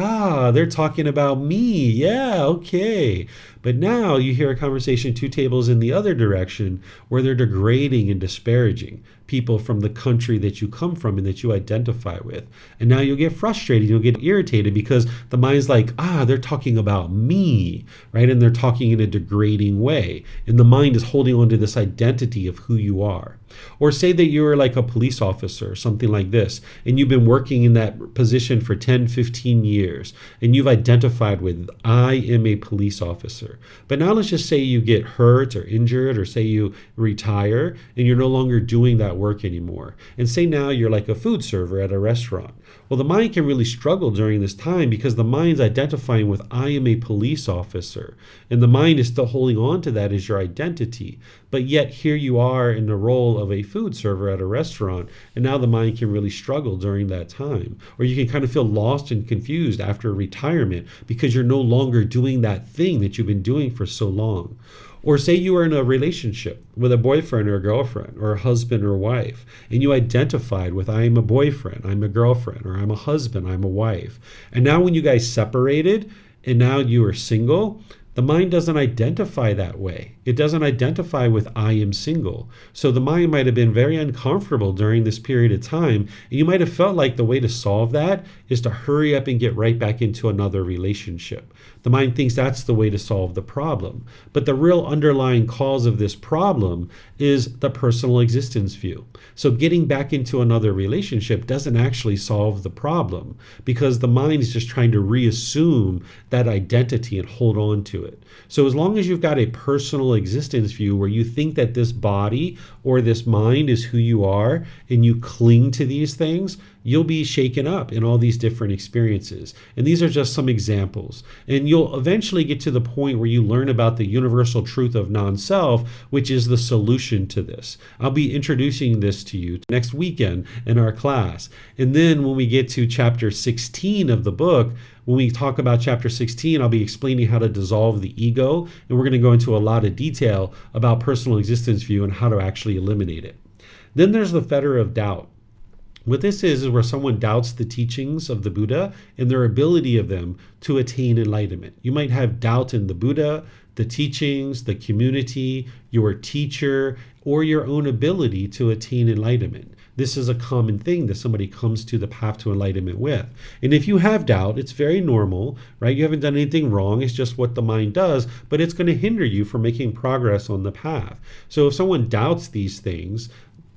they're talking about me. Yeah, okay. But now you hear a conversation 2 tables in the other direction where they're degrading and disparaging people from the country that you come from and that you identify with. And now you'll get frustrated, you'll get irritated because the mind's like, they're talking about me, right? And they're talking in a degrading way. And the mind is holding on to this identity of who you are. Or say that you're like a police officer or something like this, and you've been working in that position for 10, 15 years, and you've identified with, I am a police officer. But now let's just say you get hurt or injured, or say you retire and you're no longer doing that work anymore. And say now you're like a food server at a restaurant. Well, the mind can really struggle during this time because the mind's identifying with, I am a police officer. And the mind is still holding on to that as your identity. But yet here you are in the role of a food server at a restaurant. And now the mind can really struggle during that time. Or you can kind of feel lost and confused after retirement because you're no longer doing that thing that you've been doing for so long. Or say you are in a relationship with a boyfriend or a girlfriend or a husband or wife, and you identified with, I am a boyfriend, I'm a girlfriend, or I'm a husband, I'm a wife. And now when you guys separated and now you are single, the mind doesn't identify that way. It doesn't identify with, I am single. So the mind might have been very uncomfortable during this period of time. And you might have felt like the way to solve that is to hurry up and get right back into another relationship. The mind thinks that's the way to solve the problem. But the real underlying cause of this problem is the personal existence view. So getting back into another relationship doesn't actually solve the problem because the mind is just trying to reassume that identity and hold on to it. So as long as you've got a personal existence view where you think that this body or this mind is who you are and you cling to these things, you'll be shaken up in all these different experiences. And these are just some examples. And you'll eventually get to the point where you learn about the universal truth of non-self, which is the solution to this. I'll be introducing this to you next weekend in our class. And then when we get to chapter 16 of the book, when we talk about chapter 16, I'll be explaining how to dissolve the ego. And we're going to go into a lot of detail about personal existence view and how to actually eliminate it. Then there's the fetter of doubt. What this is where someone doubts the teachings of the Buddha and their ability of them to attain enlightenment. You might have doubt in the Buddha, the teachings, the community, your teacher, or your own ability to attain enlightenment. This is a common thing that somebody comes to the path to enlightenment with. And if you have doubt, it's very normal, right? You haven't done anything wrong. It's just what the mind does, but it's going to hinder you from making progress on the path. So if someone doubts these things,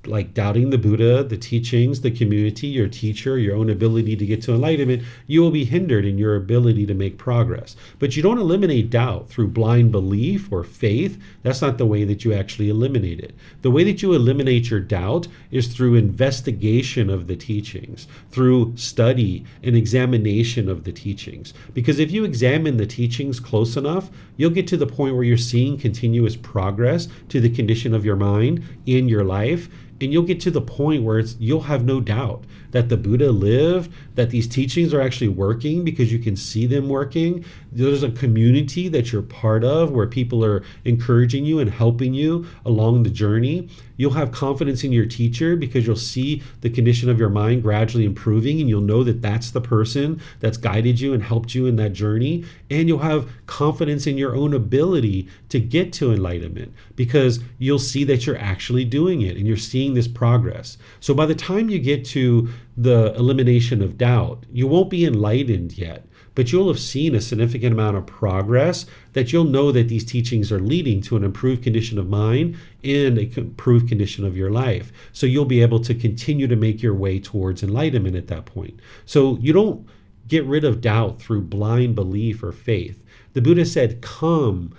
like doubting the Buddha, the teachings, the community, your teacher, your own ability to get to enlightenment, you will be hindered in your ability to make progress. But you don't eliminate doubt through blind belief or faith. That's not the way that you actually eliminate it. The way that you eliminate your doubt is through investigation of the teachings, through study and examination of the teachings. Because if you examine the teachings close enough, you'll get to the point where you're seeing continuous progress to the condition of your mind in your life. And you'll get to the point where you'll have no doubt that the Buddha lived, that these teachings are actually working because you can see them working. There's a community that you're part of where people are encouraging you and helping you along the journey. You'll have confidence in your teacher because you'll see the condition of your mind gradually improving, and you'll know that that's the person that's guided you and helped you in that journey. And you'll have confidence in your own ability to get to enlightenment because you'll see that you're actually doing it and you're seeing this progress. So by the time you get to the elimination of doubt, you won't be enlightened yet, but you'll have seen a significant amount of progress that you'll know that these teachings are leading to an improved condition of mind and an improved condition of your life. So you'll be able to continue to make your way towards enlightenment at that point. So you don't get rid of doubt through blind belief or faith. The Buddha said, come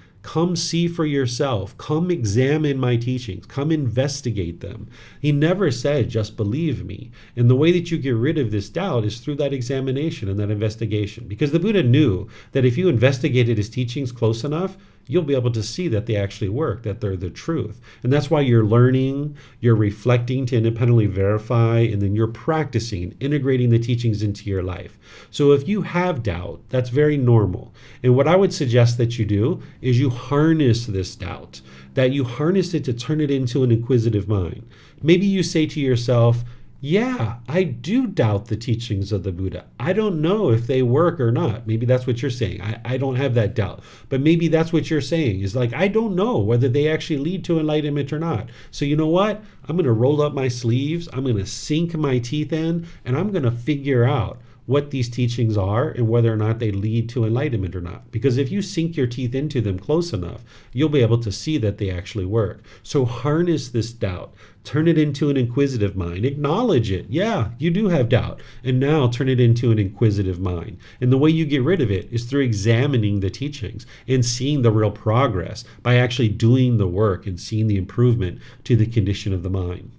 see for yourself. Come examine my teachings. Come investigate them. He never said, just believe me. And the way that you get rid of this doubt is through that examination and that investigation. Because the Buddha knew that if you investigated his teachings close enough, you'll be able to see that they actually work, that they're the truth. And that's why you're learning, you're reflecting to independently verify, and then you're practicing and integrating the teachings into your life. So if you have doubt, that's very normal. And what I would suggest that you do is you harness this doubt, that you harness it to turn it into an inquisitive mind. Maybe you say to yourself, yeah, I do doubt the teachings of the Buddha. I don't know if they work or not. Maybe that's what you're saying. I don't have that doubt. But maybe that's what you're saying is like, I don't know whether they actually lead to enlightenment or not. So you know what? I'm going to roll up my sleeves. I'm going to sink my teeth in and I'm going to figure out what these teachings are and whether or not they lead to enlightenment or not. Because if you sink your teeth into them close enough, you'll be able to see that they actually work. So harness this doubt. Turn it into an inquisitive mind. Acknowledge it. Yeah, you do have doubt. And now turn it into an inquisitive mind. And the way you get rid of it is through examining the teachings and seeing the real progress by actually doing the work and seeing the improvement to the condition of the mind.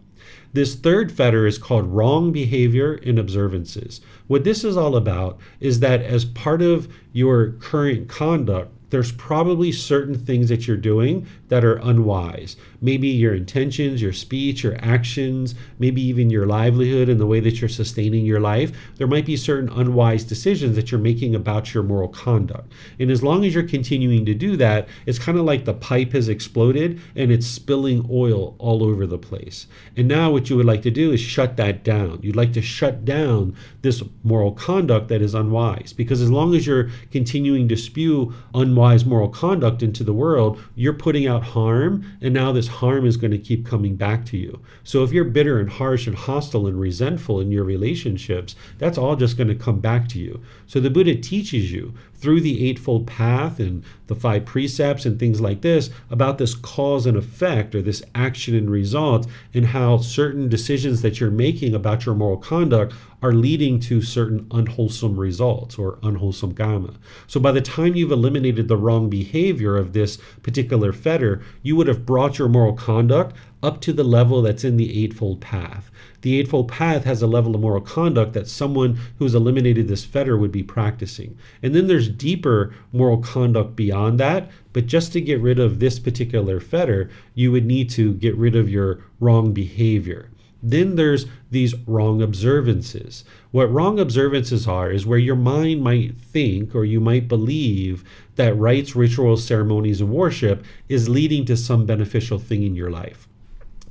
This third fetter is called wrong behavior and observances. What this is all about is that as part of your current conduct, there's probably certain things that you're doing that are unwise. Maybe your intentions, your speech, your actions, maybe even your livelihood and the way that you're sustaining your life. There might be certain unwise decisions that you're making about your moral conduct. And as long as you're continuing to do that, it's kind of like the pipe has exploded and it's spilling oil all over the place. And now what you would like to do is shut that down. You'd like to shut down this moral conduct that is unwise. Because as long as you're continuing to spew unwise moral conduct into the world, you're putting out harm, and now this harm is going to keep coming back to you. So if you're bitter and harsh and hostile and resentful in your relationships, that's all just going to come back to you. So the Buddha teaches you through the Eightfold Path and the 5 precepts and things like this about this cause and effect, or this action and result, and how certain decisions that you're making about your moral conduct are leading to certain unwholesome results or unwholesome karma. So by the time you've eliminated the wrong behavior of this particular fetter, you would have brought your moral conduct up to the level that's in the Eightfold Path. The Eightfold Path has a level of moral conduct that someone who's eliminated this fetter would be practicing. And then there's deeper moral conduct beyond that, but just to get rid of this particular fetter, you would need to get rid of your wrong behavior. Then there's these wrong observances. What wrong observances are is where your mind might think, or you might believe, that rites, rituals, ceremonies, and worship is leading to some beneficial thing in your life.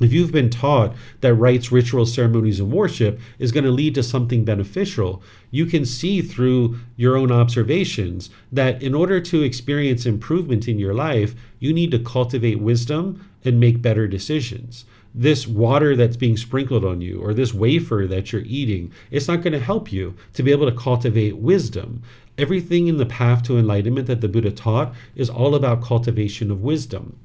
If you've been taught that rites, rituals, ceremonies, and worship is going to lead to something beneficial, you can see through your own observations that in order to experience improvement in your life, you need to cultivate wisdom and make better decisions. This water that's being sprinkled on you, or this wafer that you're eating, it's not going to help you to be able to cultivate wisdom. Everything in the path to enlightenment that the Buddha taught is all about cultivation of wisdom.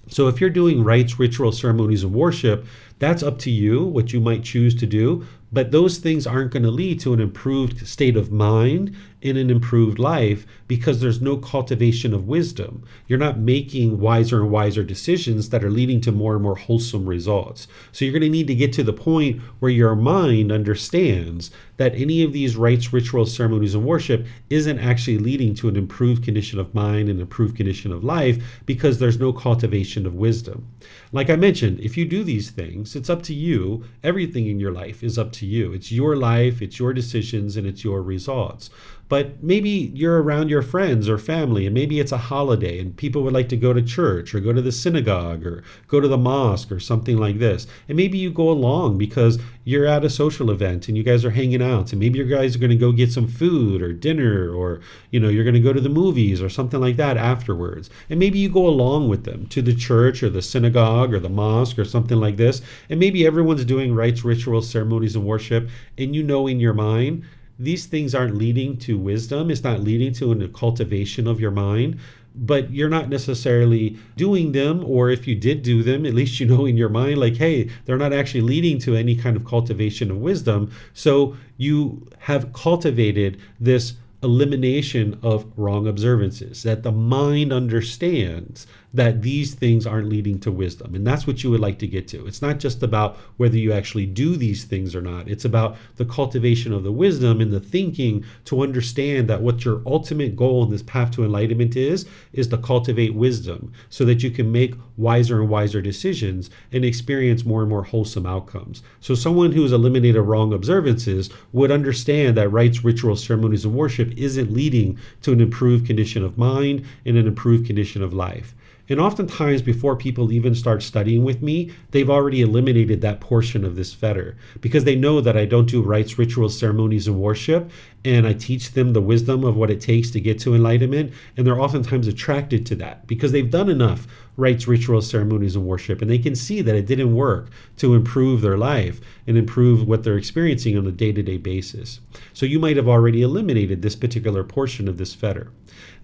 So if you're doing rites, rituals, ceremonies, and worship, that's up to you, what you might choose to do. But those things aren't going to lead to an improved state of mind in an improved life, because there's no cultivation of wisdom. You're not making wiser and wiser decisions that are leading to more and more wholesome results. So you're going to need to get to the point where your mind understands that any of these rites, rituals, ceremonies, and worship isn't actually leading to an improved condition of mind and improved condition of life, because there's no cultivation of wisdom. Like I mentioned, if you do these things, it's up to you. Everything in your life is up to you. It's your life, it's your decisions, and it's your results. But maybe you're around your friends or family, and maybe it's a holiday and people would like to go to church or go to the synagogue or go to the mosque or something like this. And maybe you go along because you're at a social event and you guys are hanging out, and maybe you guys are going to go get some food or dinner, or you're going to go to the movies or something like that afterwards. And maybe you go along with them to the church or the synagogue or the mosque or something like this. And maybe everyone's doing rites, rituals, ceremonies, and worship, and in your mind, these things aren't leading to wisdom. It's not leading to a cultivation of your mind, but you're not necessarily doing them. Or if you did do them, at least in your mind, like, hey, they're not actually leading to any kind of cultivation of wisdom. So you have cultivated this elimination of wrong observances, that the mind understands that these things aren't leading to wisdom. And that's what you would like to get to. It's not just about whether you actually do these things or not. It's about the cultivation of the wisdom and the thinking to understand that what your ultimate goal in this path to enlightenment is to cultivate wisdom so that you can make wiser and wiser decisions and experience more and more wholesome outcomes. So someone who has eliminated wrong observances would understand that rites, rituals, ceremonies, and worship isn't leading to an improved condition of mind and an improved condition of life. And oftentimes, before people even start studying with me, they've already eliminated that portion of this fetter because they know that I don't do rites, rituals, ceremonies, and worship. And I teach them the wisdom of what it takes to get to enlightenment. And they're oftentimes attracted to that because they've done enough rites, rituals, ceremonies, and worship. And they can see that it didn't work to improve their life and improve what they're experiencing on a day-to-day basis. So you might have already eliminated this particular portion of this fetter.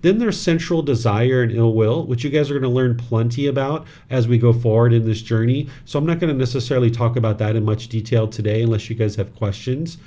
Then there's sensual desire and ill will, which you guys are going to learn plenty about as we go forward in this journey. So I'm not going to necessarily talk about that in much detail today unless you guys have questions.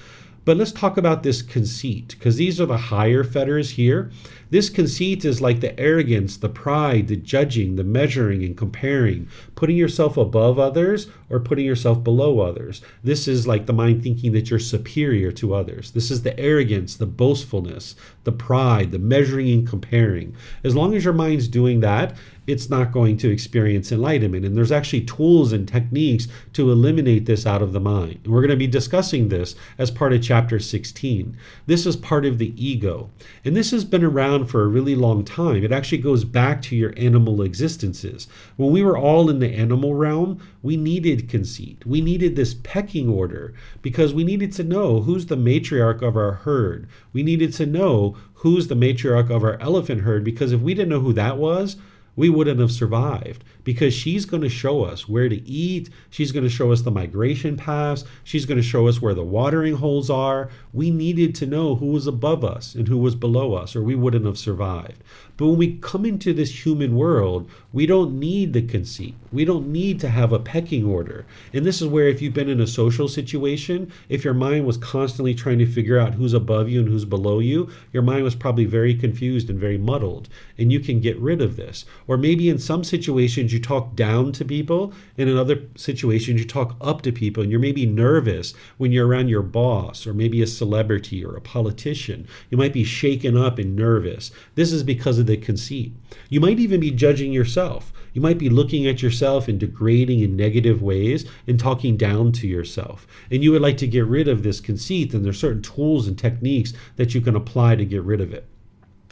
But let's talk about this conceit, because these are the higher fetters here. This conceit is like the arrogance, the pride, the judging, the measuring and comparing, putting yourself above others or putting yourself below others. This is like the mind thinking that you're superior to others. This is the arrogance, the boastfulness, the pride, the measuring and comparing. As long as your mind's doing that, it's not going to experience enlightenment. And there's actually tools and techniques to eliminate this out of the mind. And we're going to be discussing this as part of chapter 16. This is part of the ego. And this has been around for a really long time. It actually goes back to your animal existences. When we were all in the animal realm, we needed conceit. We needed this pecking order because we needed to know who's the matriarch of our herd. We needed to know who's the matriarch of our elephant herd, because if we didn't know who that was, we wouldn't have survived, because she's going to show us where to eat. She's going to show us the migration paths. She's going to show us where the watering holes are. We needed to know who was above us and who was below us, or we wouldn't have survived. But when we come into this human world, we don't need the conceit. We don't need to have a pecking order. And this is where, if you've been in a social situation, if your mind was constantly trying to figure out who's above you and who's below you, your mind was probably very confused and very muddled. And you can get rid of this. Or maybe in some situations you talk down to people, and in other situations you talk up to people, and you're maybe nervous when you're around your boss or maybe a celebrity or a politician. You might be shaken up and nervous. This is because of the conceit. You might even be judging yourself. You might be looking at yourself in degrading and negative ways and talking down to yourself. And you would like to get rid of this conceit, and there's certain tools and techniques that you can apply to get rid of it.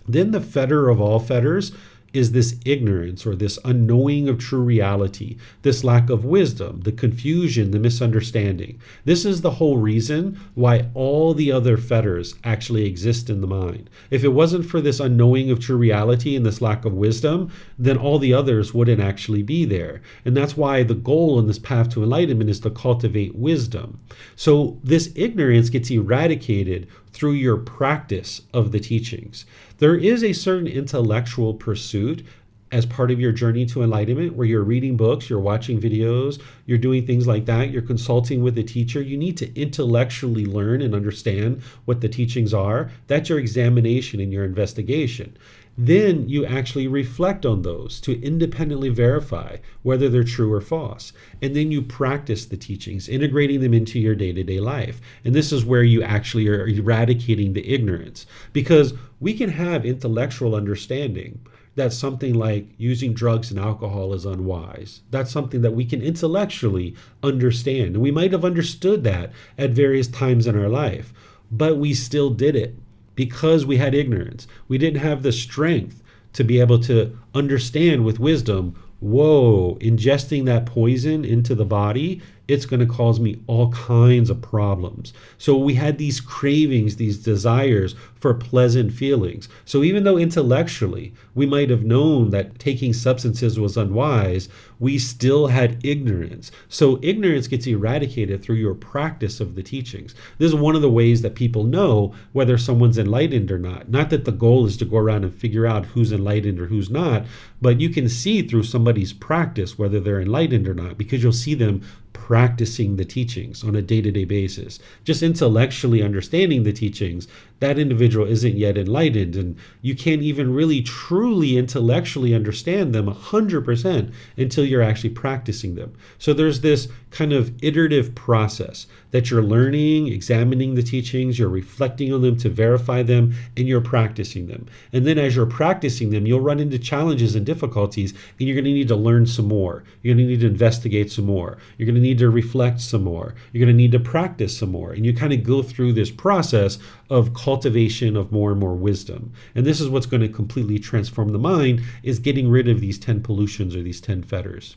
Then the fetter of all fetters is this ignorance, or this unknowing of true reality, this lack of wisdom, the confusion, the misunderstanding. This is the whole reason why all the other fetters actually exist in the mind. If it wasn't for this unknowing of true reality and this lack of wisdom, then all the others wouldn't actually be there. And that's why the goal in this path to enlightenment is to cultivate wisdom. So this ignorance gets eradicated through your practice of the teachings. There is a certain intellectual pursuit as part of your journey to enlightenment, where you're reading books, you're watching videos, you're doing things like that, you're consulting with a teacher. You need to intellectually learn and understand what the teachings are. That's your examination and your investigation. Then you actually reflect on those to independently verify whether they're true or false. And then you practice the teachings, integrating them into your day-to-day life. And this is where you actually are eradicating the ignorance. Because we can have intellectual understanding that something like using drugs and alcohol is unwise. That's something that we can intellectually understand. And we might have understood that at various times in our life, but we still did it because we had ignorance. We didn't have the strength to be able to understand with wisdom, whoa, ingesting that poison into the body, it's going to cause me all kinds of problems. So we had these cravings, these desires for pleasant feelings. So even though intellectually we might have known that taking substances was unwise, we still had ignorance. So ignorance gets eradicated through your practice of the teachings. This is one of the ways that people know whether someone's enlightened or not. Not that the goal is to go around and figure out who's enlightened or who's not, but you can see through somebody's practice whether they're enlightened or not, because you'll see them practicing the teachings on a day-to-day basis. Just intellectually understanding the teachings, that individual isn't yet enlightened, and you can't even really truly intellectually understand them 100% until you're actually practicing them. So there's this kind of iterative process that you're learning, examining the teachings, you're reflecting on them to verify them, and you're practicing them. And then as you're practicing them, you'll run into challenges and difficulties, and you're going to need to learn some more. You're going to need to investigate some more. You're going to need to reflect some more. You're going to need to practice some more. And you kind of go through this process of cultivation of more and more wisdom. And this is what's going to completely transform the mind, is getting rid of these 10 pollutions or these 10 fetters.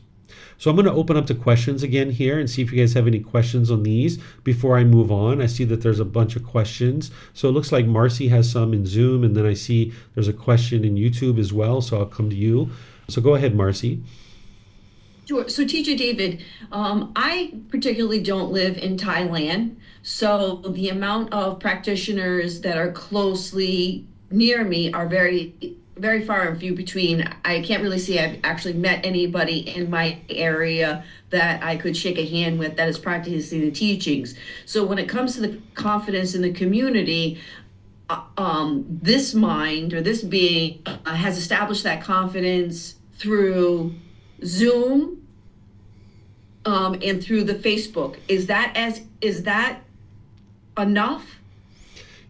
So I'm going to open up to questions again here and see if you guys have any questions on these before I move on. I see that there's a bunch of questions. So it looks like Marcy has some in Zoom, and then I see there's a question in YouTube as well. So I'll come to you. So go ahead, Marcy. Sure. So Teacher David, I particularly don't live in Thailand. So the amount of practitioners that are closely near me are very far and few between. I can't really say I've actually met anybody in my area that I could shake a hand with that is practicing the teachings. So when it comes to the confidence in the community, this mind or this being has established that confidence through Zoom and through the Facebook. Is that enough?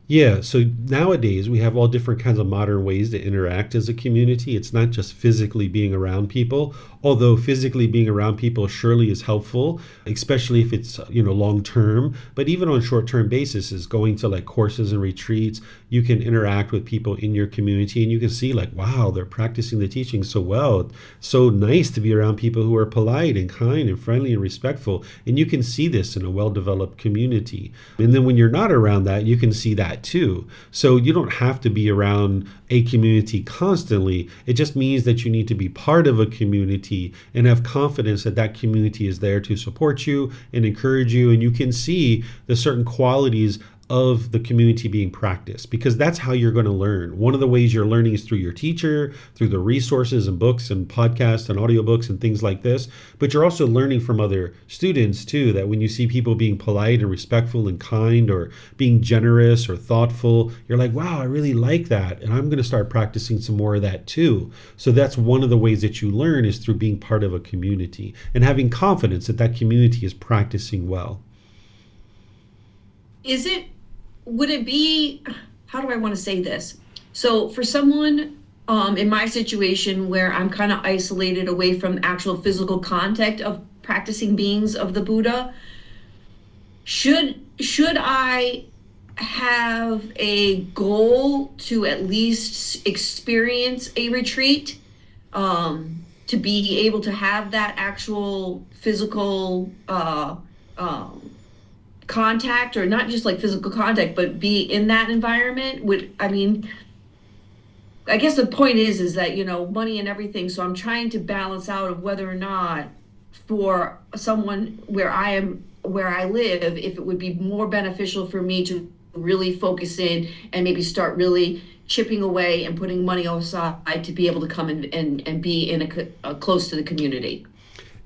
Yeah, so nowadays we have all different kinds of modern ways to interact as a community. It's not just physically being around people, although physically being around people surely is helpful, especially if it's, long term. But even on short term basis, is going to like courses and retreats, you can interact with people in your community and you can see like, wow, they're practicing the teaching so well. So nice to be around people who are polite and kind and friendly and respectful. And you can see this in a well-developed community. And then when you're not around that, you can see that too. So you don't have to be around a community constantly. It just means that you need to be part of a community and have confidence that that community is there to support you and encourage you. And you can see the certain qualities of the community being practiced, because that's how you're going to learn. One of the ways you're learning is through your teacher, through the resources and books and podcasts and audiobooks and things like this. But you're also learning from other students too, that when you see people being polite and respectful and kind or being generous or thoughtful, you're like, wow, I really like that. And I'm going to start practicing some more of that too. So that's one of the ways that you learn, is through being part of a community and having confidence that that community is practicing well. Would it be, how do I want to say this? So for someone in my situation where I'm kind of isolated away from actual physical contact of practicing beings of the Buddha, should I have a goal to at least experience a retreat, to be able to have that actual physical contact, or not just like physical contact, but be in that environment? I guess the point is that, money and everything. So I'm trying to balance out of whether or not for someone where I live, if it would be more beneficial for me to really focus in and maybe start really chipping away and putting money aside to be able to come and be in a close to the community.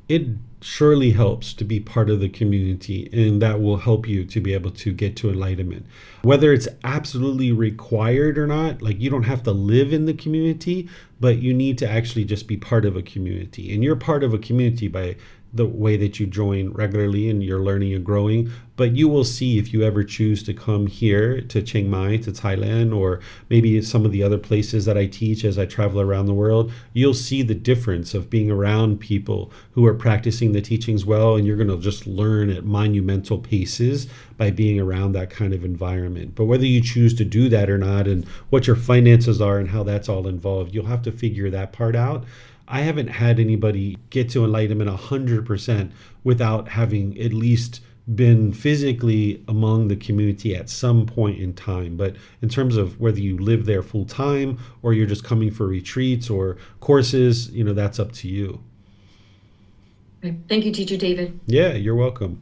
It surely helps to be part of the community, and that will help you to be able to get to enlightenment. Whether it's absolutely required or not, like you don't have to live in the community, but you need to actually just be part of a community. And you're part of a community by the way that you join regularly and you're learning and growing. But you will see, if you ever choose to come here to Chiang Mai, to Thailand, or maybe some of the other places that I teach as I travel around the world, you'll see the difference of being around people who are practicing the teachings well, and you're going to just learn at monumental paces by being around that kind of environment. But whether you choose to do that or not, and what your finances are and how that's all involved, you'll have to figure that part out. I haven't had anybody get to enlightenment 100% without having at least been physically among the community at some point in time. But in terms of whether you live there full time or you're just coming for retreats or courses, that's up to you. Thank you, Teacher David. Yeah, you're welcome.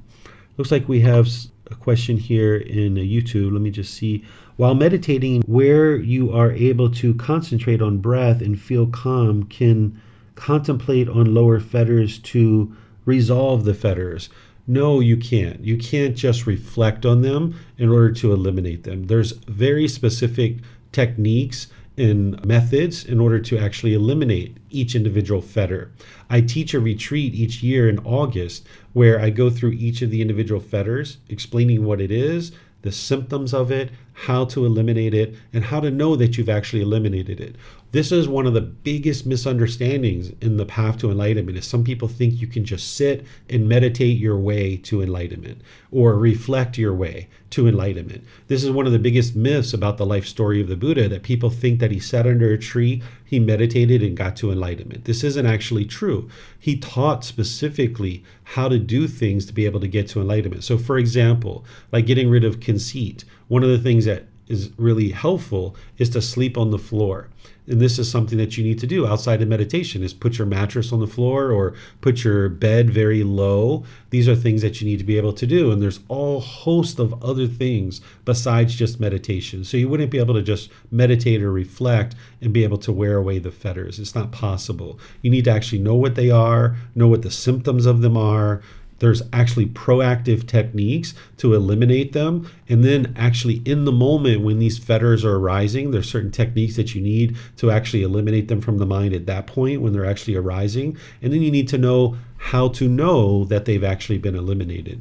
Looks like we have a question here in YouTube. Let me just see. While meditating, where you are able to concentrate on breath and feel calm, can contemplate on lower fetters to resolve the fetters? No, you can't. You can't just reflect on them in order to eliminate them. There's very specific techniques and methods in order to actually eliminate each individual fetter. I teach a retreat each year in August where I go through each of the individual fetters, explaining what it is, the symptoms of it, how to eliminate it, and how to know that you've actually eliminated it. This is one of the biggest misunderstandings in the path to enlightenment, is some people think you can just sit and meditate your way to enlightenment or reflect your way to enlightenment. This is one of the biggest myths about the life story of the Buddha, that people think that he sat under a tree, he meditated and got to enlightenment. This isn't actually true. He taught specifically how to do things to be able to get to enlightenment. So for example, like getting rid of conceit, one of the things that is really helpful is to sleep on the floor. And this is something that you need to do outside of meditation, is put your mattress on the floor or put your bed very low. These are things that you need to be able to do. And there's all host of other things besides just meditation. So you wouldn't be able to just meditate or reflect and be able to wear away the fetters. It's not possible. You need to actually know what they are, know what the symptoms of them are. There's actually proactive techniques to eliminate them. And then actually in the moment when these fetters are arising, there's certain techniques that you need to actually eliminate them from the mind at that point when they're actually arising. And then you need to know how to know that they've actually been eliminated.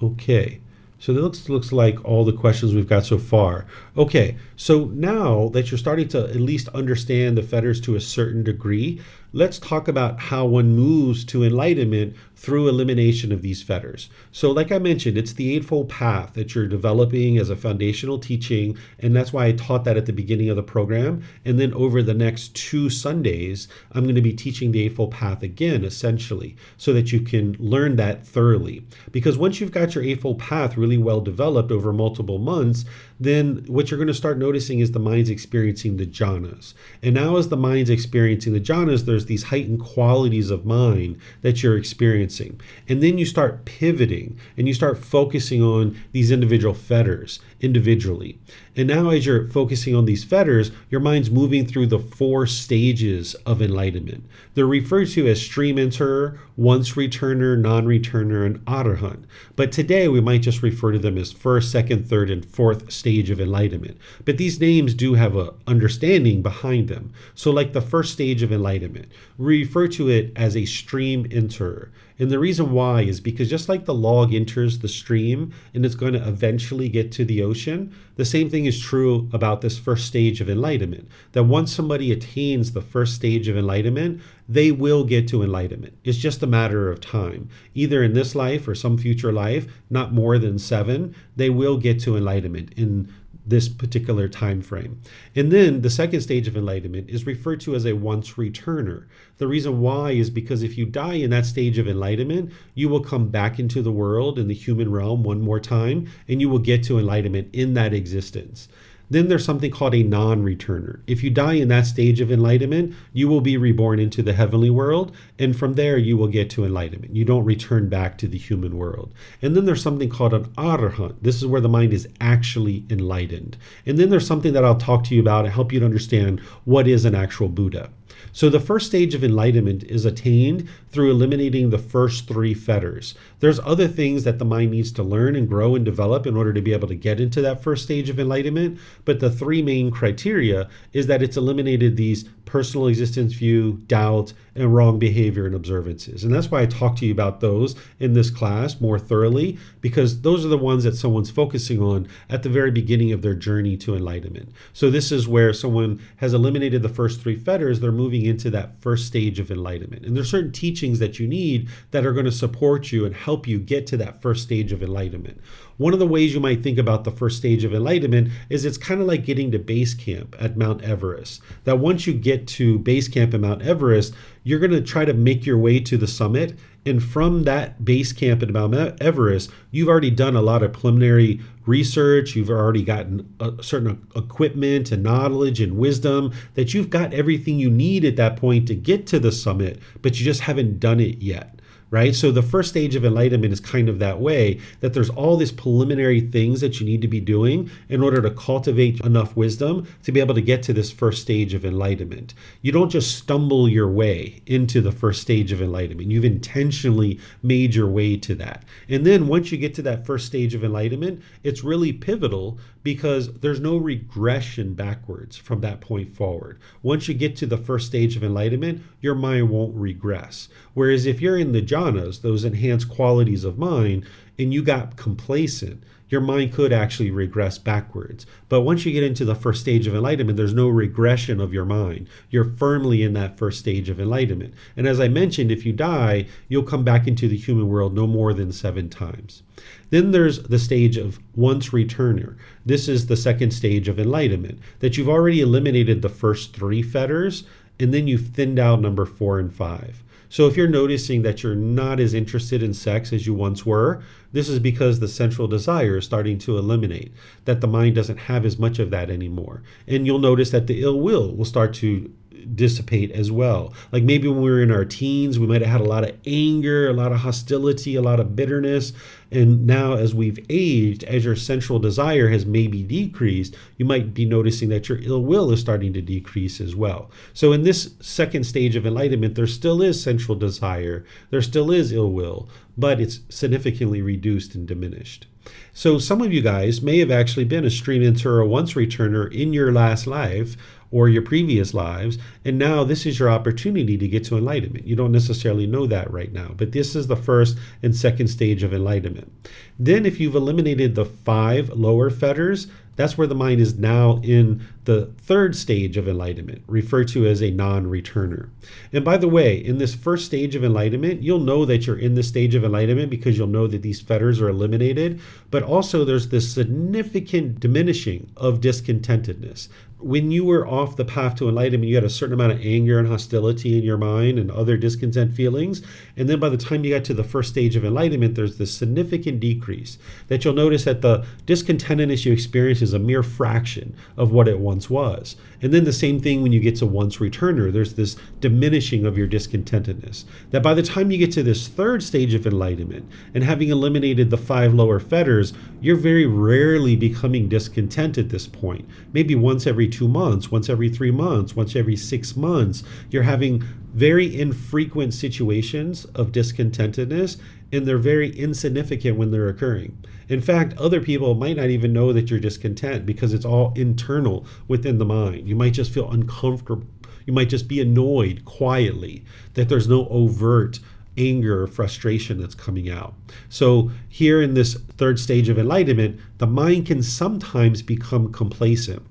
Okay. So that looks like all the questions we've got so far. Okay, so now that you're starting to at least understand the fetters to a certain degree, let's talk about how one moves to enlightenment through elimination of these fetters. So like I mentioned, it's the Eightfold Path that you're developing as a foundational teaching, and that's why I taught that at the beginning of the program. And then over the next 2 Sundays, I'm going to be teaching the Eightfold Path again, essentially, so that you can learn that thoroughly. Because once you've got your Eightfold Path really well developed over multiple months, then what you're going to start noticing is the mind's experiencing the jhanas. And now as the mind's experiencing the jhanas, there's these heightened qualities of mind that you're experiencing. And then you start pivoting and you start focusing on these individual fetters individually. And now as you're focusing on these fetters, your mind's moving through the 4 stages of enlightenment. They're referred to as stream enterer, once returner, non-returner, and arahant. But today we might just refer to them as first, second, third, and fourth stage of enlightenment. But these names do have an understanding behind them. So like the first stage of enlightenment, we refer to it as a stream enterer. And the reason why is because just like the log enters the stream and it's going to eventually get to the ocean, the same thing is true about this first stage of enlightenment. That once somebody attains the first stage of enlightenment, they will get to enlightenment. It's just a matter of time. Either in this life or some future life, not more than 7, they will get to enlightenment in this particular time frame. And then the second stage of enlightenment is referred to as a once returner. The reason why is because if you die in that stage of enlightenment, you will come back into the world, in the human realm, one more time, and you will get to enlightenment in that existence. Then there's something called a non-returner. If you die in that stage of enlightenment, you will be reborn into the heavenly world, and from there you will get to enlightenment. You don't return back to the human world. And then there's something called an arahant. This is where the mind is actually enlightened. And then there's something that I'll talk to you about and help you to understand what is an actual Buddha. So the first stage of enlightenment is attained through eliminating the first 3 fetters. There's other things that the mind needs to learn and grow and develop in order to be able to get into that first stage of enlightenment. But the 3 main criteria is that it's eliminated these personal existence view, doubt, and wrong behavior and observances. And that's why I talk to you about those in this class more thoroughly, because those are the ones that someone's focusing on at the very beginning of their journey to enlightenment. So this is where someone has eliminated the first 3 fetters, they're moving into that first stage of enlightenment. And there's certain teachings that you need that are going to support you and help you get to that first stage of enlightenment. One of the ways you might think about the first stage of enlightenment is it's kind of like getting to base camp at Mount Everest. That once you get to base camp at Mount Everest, you're going to try to make your way to the summit. And from that base camp at Mount Everest, you've already done a lot of preliminary research. You've already gotten a certain equipment and knowledge and wisdom that you've got everything you need at that point to get to the summit, but you just haven't done it yet. Right? So the first stage of enlightenment is kind of that way, that there's all these preliminary things that you need to be doing in order to cultivate enough wisdom to be able to get to this first stage of enlightenment. You don't just stumble your way into the first stage of enlightenment. You've intentionally made your way to that. And then once you get to that first stage of enlightenment, it's really pivotal because there's no regression backwards from that point forward. Once you get to the first stage of enlightenment, your mind won't regress. Whereas if you're in the jhanas, those enhanced qualities of mind, and you got complacent, your mind could actually regress backwards. But once you get into the first stage of enlightenment, there's no regression of your mind. You're firmly in that first stage of enlightenment. And as I mentioned, if you die, you'll come back into the human world no more than 7 times. Then there's the stage of once returner. This is the second stage of enlightenment, that you've already eliminated the first 3 fetters, and then you've thinned out number 4 and 5. So if you're noticing that you're not as interested in sex as you once were, this is because the central desire is starting to eliminate, that the mind doesn't have as much of that anymore. And you'll notice that the ill will start to dissipate as well. Like maybe when we were in our teens, we might have had a lot of anger, a lot of hostility, a lot of bitterness. And now as we've aged, as your central desire has maybe decreased, you might be noticing that your ill will is starting to decrease as well. So in this second stage of enlightenment, there still is central desire, there still is ill will, but it's significantly reduced and diminished. So some of you guys may have actually been a stream enter or once returner in your last life or your previous lives, and now this is your opportunity to get to enlightenment. You don't necessarily know that right now, but this is the first and second stage of enlightenment. Then if you've eliminated the 5 lower fetters, that's where the mind is now in the third stage of enlightenment, referred to as a non-returner. And by the way, in this first stage of enlightenment, you'll know that you're in this stage of enlightenment because you'll know that these fetters are eliminated, but also there's this significant diminishing of discontentedness. When you were off the path to enlightenment, you had a certain amount of anger and hostility in your mind and other discontent feelings. And then by the time you got to the first stage of enlightenment, there's this significant decrease that you'll notice that the discontentedness you experience is a mere fraction of what it once was. And then the same thing when you get to once returner, there's this diminishing of your discontentedness. That by the time you get to this third stage of enlightenment and having eliminated the 5 lower fetters, you're very rarely becoming discontent at this point. Maybe once every 2 months, once every 3 months, once every 6 months, you're having very infrequent situations of discontentedness, and they're very insignificant when they're occurring. In fact, other people might not even know that you're discontent because it's all internal within the mind. You might just feel uncomfortable. You might just be annoyed quietly, that there's no overt anger or frustration that's coming out. So here in this third stage of enlightenment, the mind can sometimes become complacent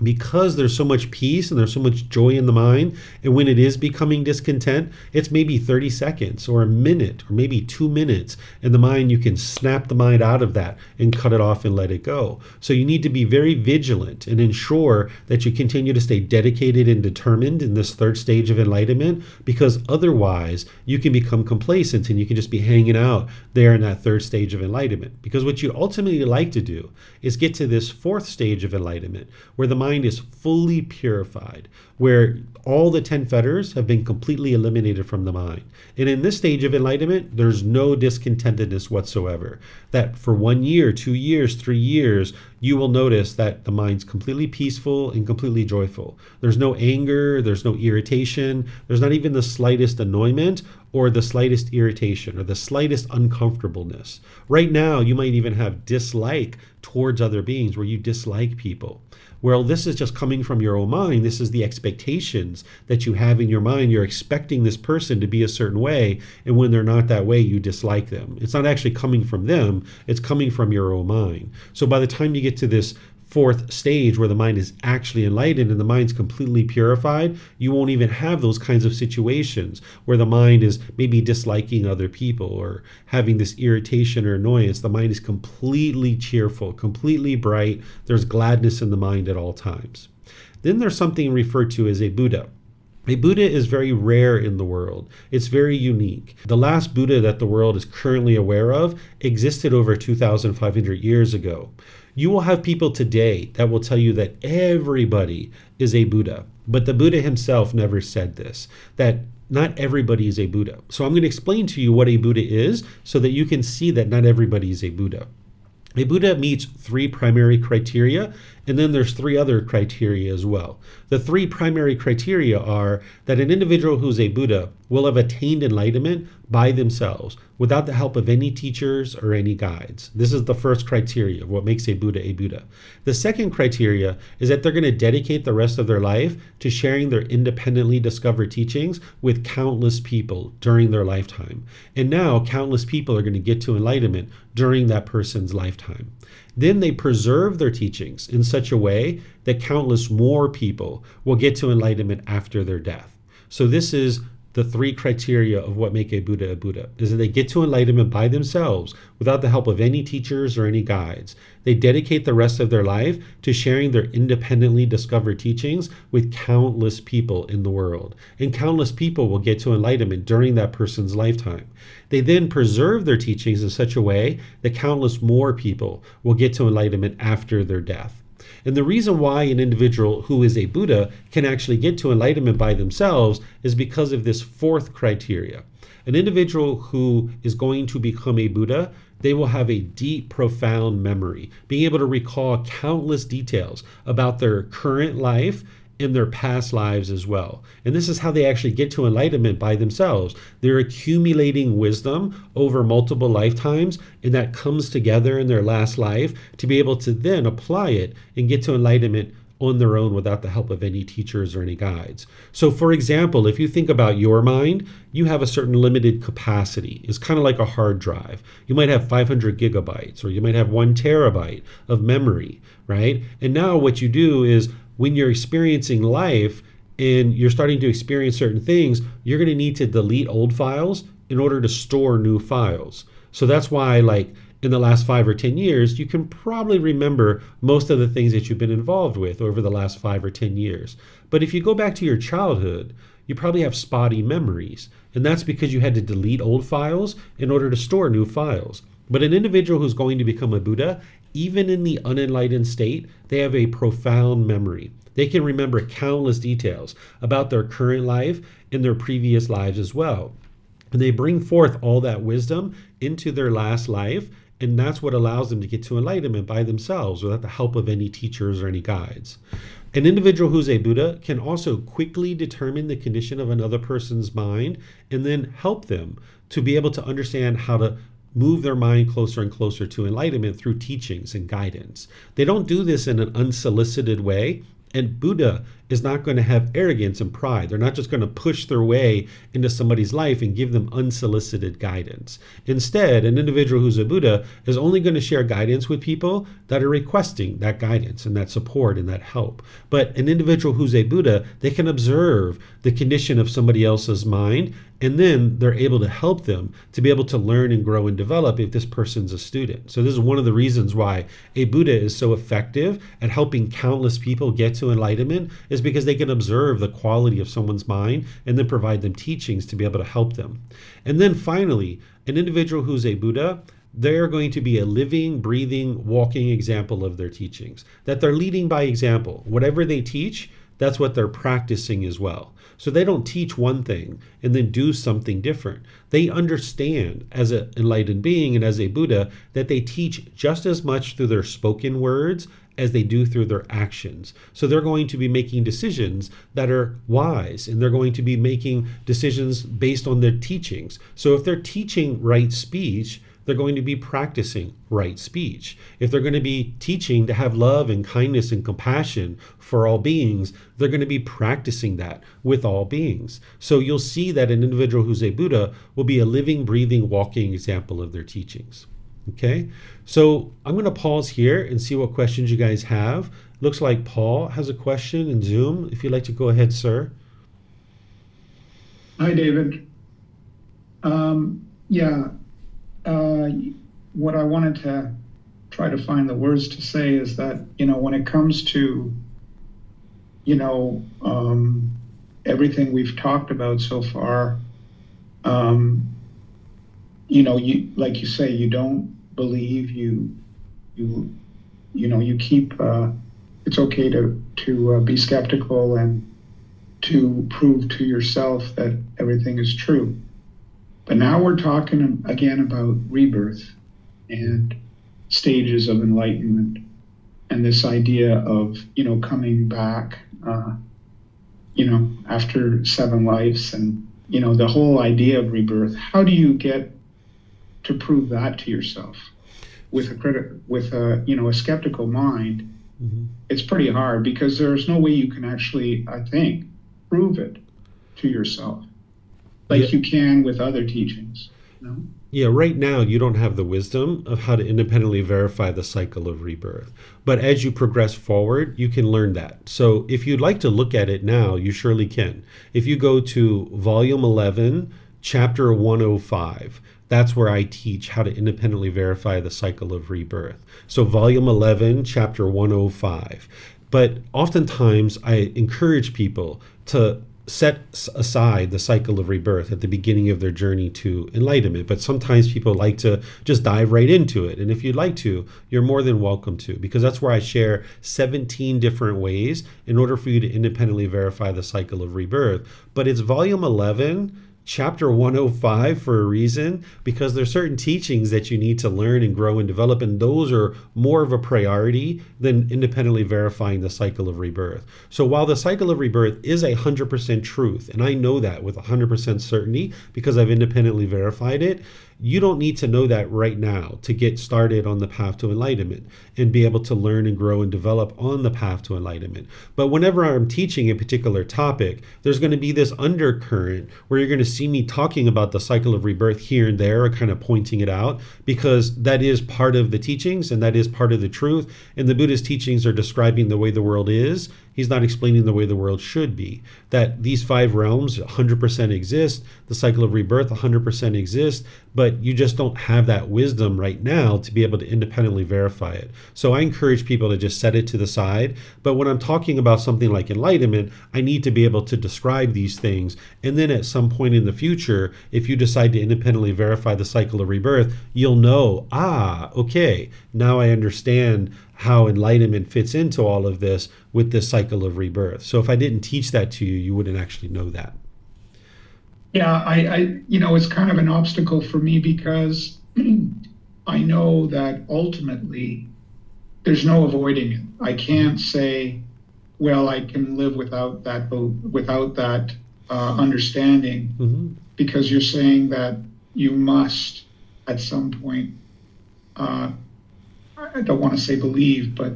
because there's so much peace and there's so much joy in the mind. And when it is becoming discontent, it's maybe 30 seconds or a minute or maybe 2 minutes. And the mind, you can snap the mind out of that and cut it off and let it go. So you need to be very vigilant and ensure that you continue to stay dedicated and determined in this third stage of enlightenment, because otherwise you can become complacent and you can just be hanging out there in that third stage of enlightenment. Because what you ultimately like to do is get to this fourth stage of enlightenment where the mind is fully purified, where all the 10 fetters have been completely eliminated from the mind. And in this stage of enlightenment, there's no discontentedness whatsoever. That for 1 year, 2 years, 3 years, you will notice that the mind's completely peaceful and completely joyful. There's no anger, there's no irritation, there's not even the slightest annoyment or the slightest irritation or the slightest uncomfortableness. Right now, you might even have dislike towards other beings, where you dislike people. Well, this is just coming from your own mind. This is the expectations that you have in your mind. You're expecting this person to be a certain way, and when they're not that way, you dislike them. It's not actually coming from them, it's coming from your own mind. So by the time you get to this fourth stage where the mind is actually enlightened and the mind's completely purified, you won't even have those kinds of situations where the mind is maybe disliking other people or having this irritation or annoyance. The mind is completely cheerful, completely bright. There's gladness in the mind at all times. Then there's something referred to as a Buddha. A Buddha is very rare in the world. It's very unique. The last Buddha that the world is currently aware of existed over 2,500 years ago. You will have people today that will tell you that everybody is a Buddha, but the Buddha himself never said this, that not everybody is a Buddha. So I'm going to explain to you what a Buddha is so that you can see that not everybody is a Buddha. A Buddha meets 3 primary criteria, and then there's 3 other criteria as well. The 3 primary criteria are that an individual who's a Buddha will have attained enlightenment by themselves without the help of any teachers or any guides. This is the first criteria of what makes a Buddha a Buddha. The second criteria is that they're going to dedicate the rest of their life to sharing their independently discovered teachings with countless people during their lifetime. And now countless people are going to get to enlightenment during that person's lifetime. Then they preserve their teachings in such a way that countless more people will get to enlightenment after their death. So this is the three criteria of what make a Buddha, is that they get to enlightenment by themselves without the help of any teachers or any guides. They dedicate the rest of their life to sharing their independently discovered teachings with countless people in the world. And countless people will get to enlightenment during that person's lifetime. They then preserve their teachings in such a way that countless more people will get to enlightenment after their death. And the reason why an individual who is a Buddha can actually get to enlightenment by themselves is because of this fourth criteria. An individual who is going to become a Buddha, they will have a deep, profound memory, being able to recall countless details about their current life in their past lives as well. And this is how they actually get to enlightenment by themselves. They're accumulating wisdom over multiple lifetimes, and that comes together in their last life to be able to then apply it and get to enlightenment on their own without the help of any teachers or any guides. So for example, if you think about your mind, you have a certain limited capacity. It's kind of like a hard drive. You might have 500 gigabytes, or you might have 1 terabyte of memory, right? And now what you do is, when you're experiencing life and you're starting to experience certain things, you're going to need to delete old files in order to store new files. So that's why, like, in the last 5 or 10 years, you can probably remember most of the things that you've been involved with over the last 5 or 10 years. But if you go back to your childhood, you probably have spotty memories. And that's because you had to delete old files in order to store new files. But an individual who's going to become a Buddha, even in the unenlightened state, they have a profound memory. They can remember countless details about their current life and their previous lives as well. And they bring forth all that wisdom into their last life, and that's what allows them to get to enlightenment by themselves without the help of any teachers or any guides. An individual who's a Buddha can also quickly determine the condition of another person's mind and then help them to be able to understand how to move their mind closer and closer to enlightenment through teachings and guidance. They don't do this in an unsolicited way, and Buddha is not going to have arrogance and pride. They're not just going to push their way into somebody's life and give them unsolicited guidance. Instead, an individual who's a Buddha is only going to share guidance with people that are requesting that guidance and that support and that help. But an individual who's a Buddha, they can observe the condition of somebody else's mind, and then they're able to help them to be able to learn and grow and develop if this person's a student. So this is one of the reasons why a Buddha is so effective at helping countless people get to enlightenment, is because they can observe the quality of someone's mind and then provide them teachings to be able to help them. And then finally, an individual who's a Buddha, they're going to be a living, breathing, walking example of their teachings, that they're leading by example. Whatever they teach, that's what they're practicing as well. So they don't teach one thing and then do something different. They understand as an enlightened being and as a Buddha that they teach just as much through their spoken words as they do through their actions. So they're going to be making decisions that are wise, and they're going to be making decisions based on their teachings. So if they're teaching right speech, they're going to be practicing right speech. If they're going to be teaching to have love and kindness and compassion for all beings, they're going to be practicing that with all beings. So you'll see that an individual who's a Buddha will be a living, breathing, walking example of their teachings. Okay, so I'm going to pause here and see what questions you guys have. Looks like Paul has a question in Zoom. If you'd like to go ahead, sir. Hi, David. What I wanted to try to find the words to say is that, when it comes to, everything we've talked about so far, you, like you say, you don't believe, you keep, it's okay to be skeptical and to prove to yourself that everything is true. But now we're talking again about rebirth and stages of enlightenment, and this idea of, coming back, after 7 lives, and the whole idea of rebirth, how do you get to prove that to yourself with a skeptical mind? Mm-hmm. It's pretty hard because there's no way you can actually, I think, prove it to yourself like you can with other teachings. Yeah, right now you don't have the wisdom of how to independently verify the cycle of rebirth. But as you progress forward, you can learn that. So if you'd like to look at it now, you surely can. If you go to volume 11, chapter 105, that's where I teach how to independently verify the cycle of rebirth. So volume 11, chapter 105. But oftentimes I encourage people to set aside the cycle of rebirth at the beginning of their journey to enlightenment. But sometimes people like to just dive right into it. And if you'd like to, you're more than welcome to, because that's where I share 17 different ways in order for you to independently verify the cycle of rebirth. But it's volume 11, chapter 105 for a reason, because there's certain teachings that you need to learn and grow and develop, and those are more of a priority than independently verifying the cycle of rebirth. So while the cycle of rebirth is 100% truth, and I know that with 100% certainty because I've independently verified it, you don't need to know that right now to get started on the path to enlightenment and be able to learn and grow and develop on the path to enlightenment. But whenever I'm teaching a particular topic, there's going to be this undercurrent where you're going to see me talking about the cycle of rebirth here and there, or kind of pointing it out, because that is part of the teachings and that is part of the truth. And the Buddha's teachings are describing the way the world is. He's not explaining the way the world should be. That these 5 realms 100% exist, the cycle of rebirth 100% exists, but you just don't have that wisdom right now to be able to independently verify it. So I encourage people to just set it to the side. But when I'm talking about something like enlightenment, I need to be able to describe these things. And then at some point in the future, if you decide to independently verify the cycle of rebirth, you'll know, okay, now I understand how enlightenment fits into all of this with this cycle of rebirth. So if I didn't teach that to you, you wouldn't actually know that. Yeah, I it's kind of an obstacle for me because I know that ultimately there's no avoiding it. I can't say, well, I can live without that understanding, because you're saying that you must at some point, I don't want to say believe, but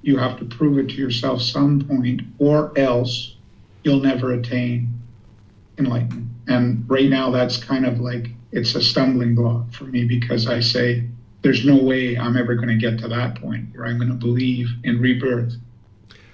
you have to prove it to yourself some point, or else you'll never attain enlightenment. And right now that's kind of like, it's a stumbling block for me, because I say there's no way I'm ever going to get to that point where I'm going to believe in rebirth,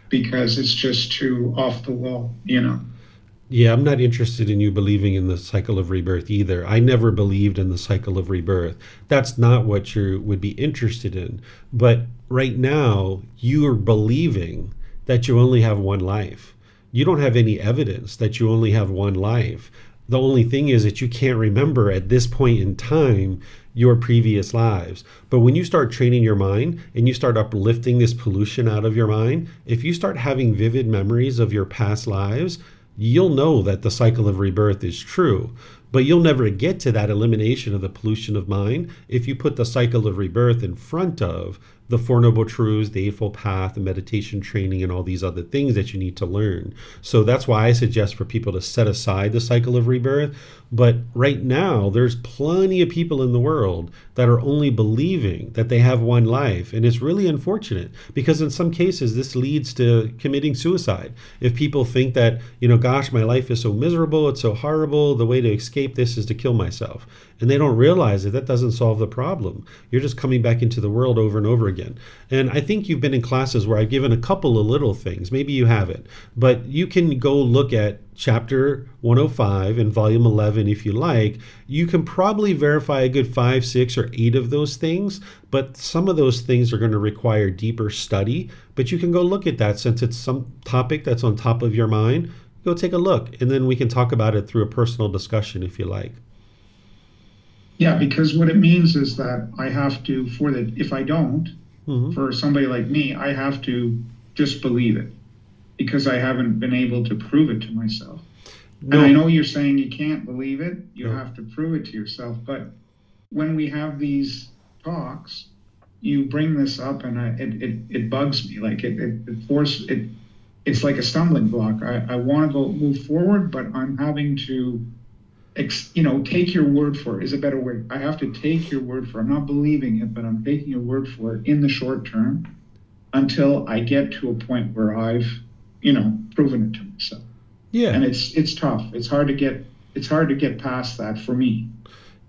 because it's just too off the wall, Yeah, I'm not interested in you believing in the cycle of rebirth either. I never believed in the cycle of rebirth. That's not what you would be interested in. But right now, you are believing that you only have one life. You don't have any evidence that you only have one life. The only thing is that you can't remember at this point in time your previous lives. But when you start training your mind and you start uplifting this pollution out of your mind, if you start having vivid memories of your past lives, you'll know that the cycle of rebirth is true. But you'll never get to that elimination of the pollution of mind if you put the cycle of rebirth in front of the Four Noble Truths, the Eightfold Path, the meditation training, and all these other things that you need to learn. So that's why I suggest for people to set aside the cycle of rebirth. But right now, there's plenty of people in the world that are only believing that they have one life. And it's really unfortunate, because in some cases, this leads to committing suicide. If people think that, gosh, my life is so miserable, it's so horrible, the way to escape this is to kill myself. And they don't realize that doesn't solve the problem. You're just coming back into the world over and over again. And I think you've been in classes where I've given a couple of little things. Maybe you haven't. But you can go look at chapter 105 and volume 11 if you like. You can probably verify a good 5, 6, or 8 of those things. But some of those things are going to require deeper study. But you can go look at that, since it's some topic that's on top of your mind. Go take a look. And then we can talk about it through a personal discussion if you like. Yeah, because what it means is that I have to, if I don't, for somebody like me, I have to just believe it, because I haven't been able to prove it to myself. No. And I know you're saying you can't believe it, you have to prove it to yourself. But when we have these talks, you bring this up, and it bugs me. Like it's like a stumbling block. I want to move forward, but I'm having to take your word for it is a better word. I have to take your word for it. I'm not believing it, but I'm taking your word for it in the short term until I get to a point where I've, proven it to myself. Yeah. And it's tough. It's hard to get past that for me.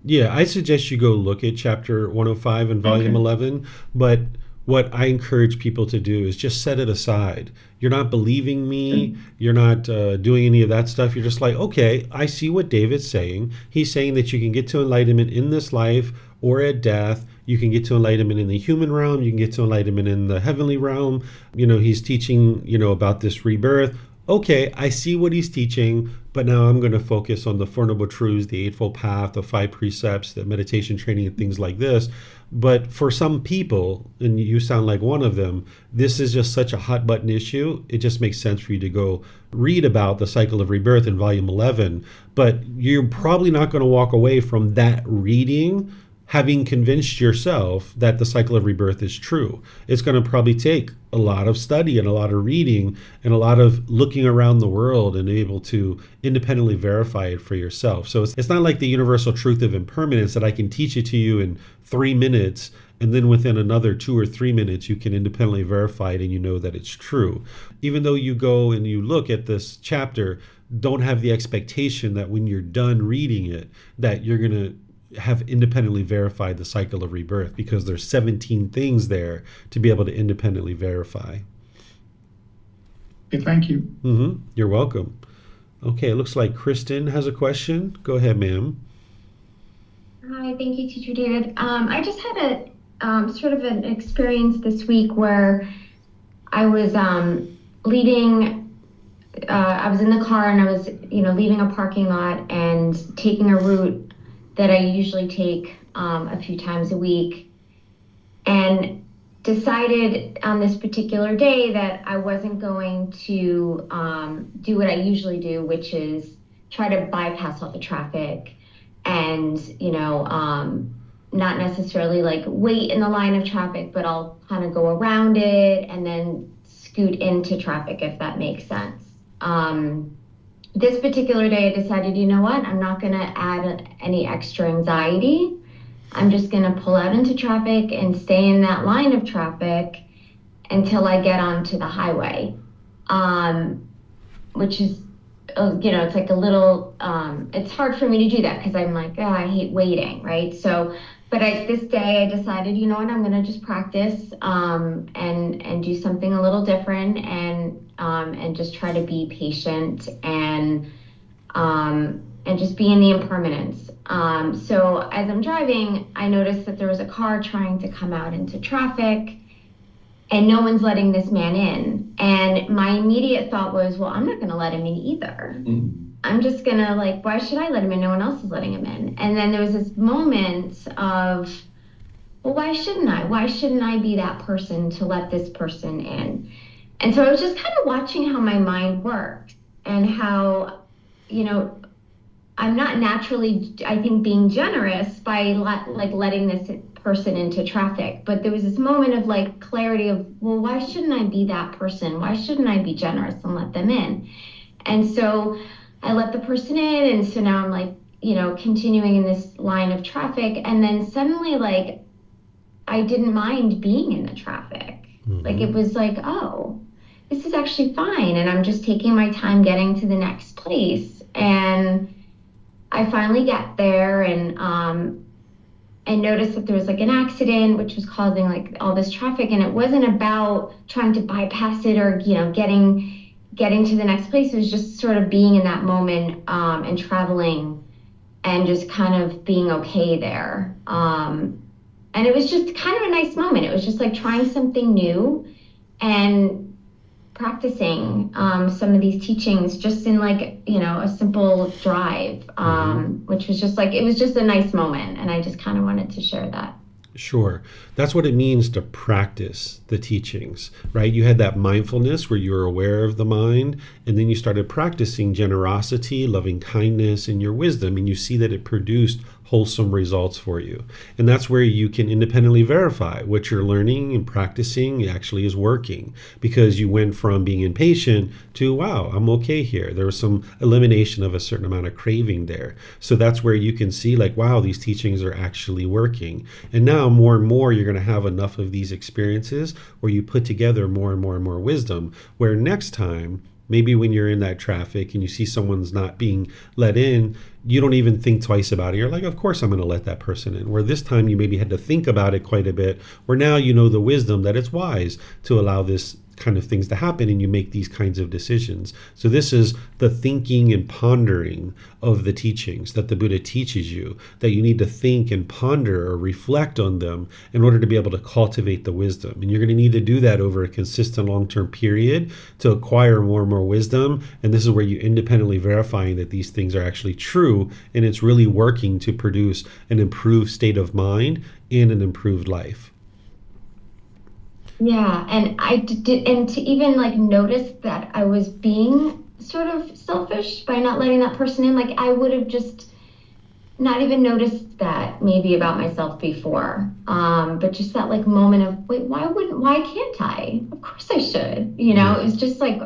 Yeah, I suggest you go look at chapter 105 and volume 11, but what I encourage people to do is just set it aside. You're not believing me. You're not doing any of that stuff. You're just like, okay, I see what David's saying. He's saying that you can get to enlightenment in this life or at death. You can get to enlightenment in the human realm. You can get to enlightenment in the heavenly realm. He's teaching, about this rebirth. Okay, I see what he's teaching, but now I'm going to focus on the Four Noble Truths, the Eightfold Path, the 5 precepts, the meditation training, and things like this. But for some people, and you sound like one of them, this is just such a hot button issue. It just makes sense for you to go read about the cycle of rebirth in volume 11. But you're probably not going to walk away from that reading having convinced yourself that the cycle of rebirth is true. It's going to probably take a lot of study and a lot of reading and a lot of looking around the world and able to independently verify it for yourself. So it's not like the universal truth of impermanence that I can teach it to you in 3 minutes and then within another 2 or 3 minutes you can independently verify it and you know that it's true. Even though you go and you look at this chapter, don't have the expectation that when you're done reading it that you're going to have independently verified the cycle of rebirth, because there's 17 things there to be able to independently verify. Okay, thank you. You're welcome. Okay, it looks like Kristen has a question. Go ahead, ma'am. Hi, thank you, Teacher David. I just had a sort of an experience this week where I was leaving. I was in the car and I was, leaving a parking lot and taking a route that I usually take a few times a week, and decided on this particular day that I wasn't going to do what I usually do, which is try to bypass all the traffic and, not necessarily like wait in the line of traffic, but I'll kind of go around it and then scoot into traffic, if that makes sense. This particular day, I decided, you know what, I'm not going to add any extra anxiety. I'm just going to pull out into traffic and stay in that line of traffic until I get onto the highway, which is, it's like a little, it's hard for me to do that because I'm like, I hate waiting, right? So, but this day I decided, you know what, I'm going to just practice and do something a little different and just try to be patient and just be in the impermanence. So as I'm driving, I noticed that there was a car trying to come out into traffic and no one's letting this man in. And my immediate thought was, well, I'm not going to let him in either. I'm just going to why should I let him in? No one else is letting him in. And then there was this moment of, well, why shouldn't I? Why shouldn't I be that person to let this person in? And so I was just kind of watching how my mind worked and how, I'm not naturally, I think, being generous by letting this person into traffic. But there was this moment of clarity of, well, why shouldn't I be that person? Why shouldn't I be generous and let them in? And so I let the person in. And so now I'm continuing in this line of traffic. And then suddenly I didn't mind being in the traffic. It was oh, this is actually fine. And I'm just taking my time getting to the next place. And I finally get there and noticed that there was an accident, which was causing all this traffic. And it wasn't about trying to bypass it or, getting to the next place. It was just sort of being in that moment and traveling and just kind of being okay there. And it was just kind of a nice moment. It was just trying something new and practicing some of these teachings just in a simple drive, which was just it was just a nice moment. And I just kind of wanted to share that. Sure. That's what it means to practice the teachings, right? You had that mindfulness where you were aware of the mind, and then you started practicing generosity, loving kindness, and your wisdom, and you see that it produced wholesome results for you. And that's where you can independently verify what you're learning and practicing actually is working, because you went from being impatient to, wow, I'm okay here. There was some elimination of a certain amount of craving there. So that's where you can see like, wow, these teachings are actually working. And now more and more, you're going to have enough of these experiences where you put together more and more and more wisdom, where next time, maybe when you're in that traffic and you see someone's not being let in, you don't even think twice about it. You're like, of course I'm going to let that person in. Where this time you maybe had to think about it quite a bit, where now you know the wisdom that it's wise to allow this kind of things to happen and you make these kinds of decisions. So this is the thinking and pondering of the teachings that the Buddha teaches you, that you need to think and ponder or reflect on them in order to be able to cultivate the wisdom. And you're going to need to do that over a consistent long-term period to acquire more and more wisdom. And this is where you're independently verifying that these things are actually true and it's really working to produce an improved state of mind and an improved life. Yeah, and I did, and to even like notice that I was being sort of selfish by not letting that person in, like I would have just not even noticed that maybe about myself before. But just that like moment of, wait, why can't I? Of course I should, you know, it's just like,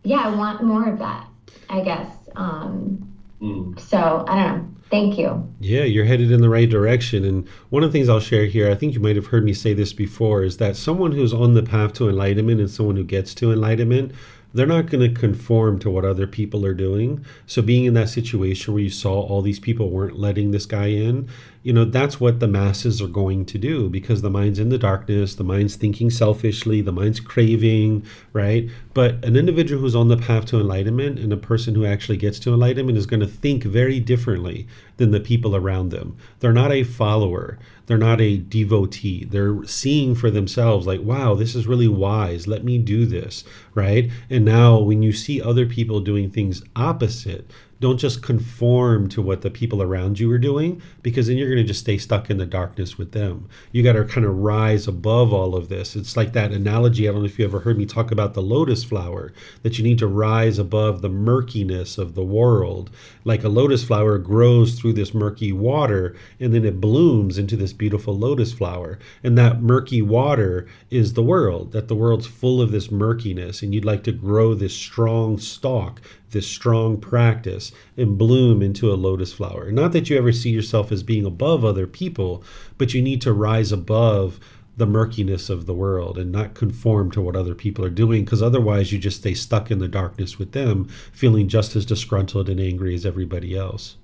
yeah, I want more of that, I guess. So I don't know. Thank you. Yeah, you're headed in the right direction. And one of the things I'll share here, I think you might have heard me say this before, is that someone who's on the path to enlightenment and someone who gets to enlightenment, they're not going to conform to what other people are doing. So being in that situation where you saw all these people weren't letting this guy in, you know, that's what the masses are going to do, because the mind's in the darkness, the mind's thinking selfishly, the mind's craving, right? But an individual who's on the path to enlightenment and a person who actually gets to enlightenment is going to think very differently than the people around them. They're not a follower. They're not a devotee. They're seeing for themselves like, wow, this is really wise. Let me do this, right? And now when you see other people doing things opposite, don't just conform to what the people around you are doing, because then you're going to just stay stuck in the darkness with them. You got to kind of rise above all of this. It's like that analogy. I don't know if you ever heard me talk about the lotus flower, that you need to rise above the murkiness of the world. Like a lotus flower grows through this murky water and then it blooms into this beautiful lotus flower. And that murky water is the world, that the world's full of this murkiness, and you'd like to grow this strong stalk, this strong practice, and bloom into a lotus flower. Not that you ever see yourself as being above other people, but you need to rise above the murkiness of the world and not conform to what other people are doing, because otherwise you just stay stuck in the darkness with them, feeling just as disgruntled and angry as everybody else.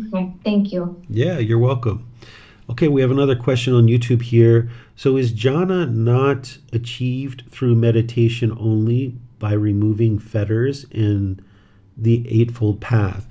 Okay, thank you. Yeah, you're welcome. Okay, we have another question on YouTube here. So is jhana not achieved through meditation only by removing fetters in the Eightfold Path?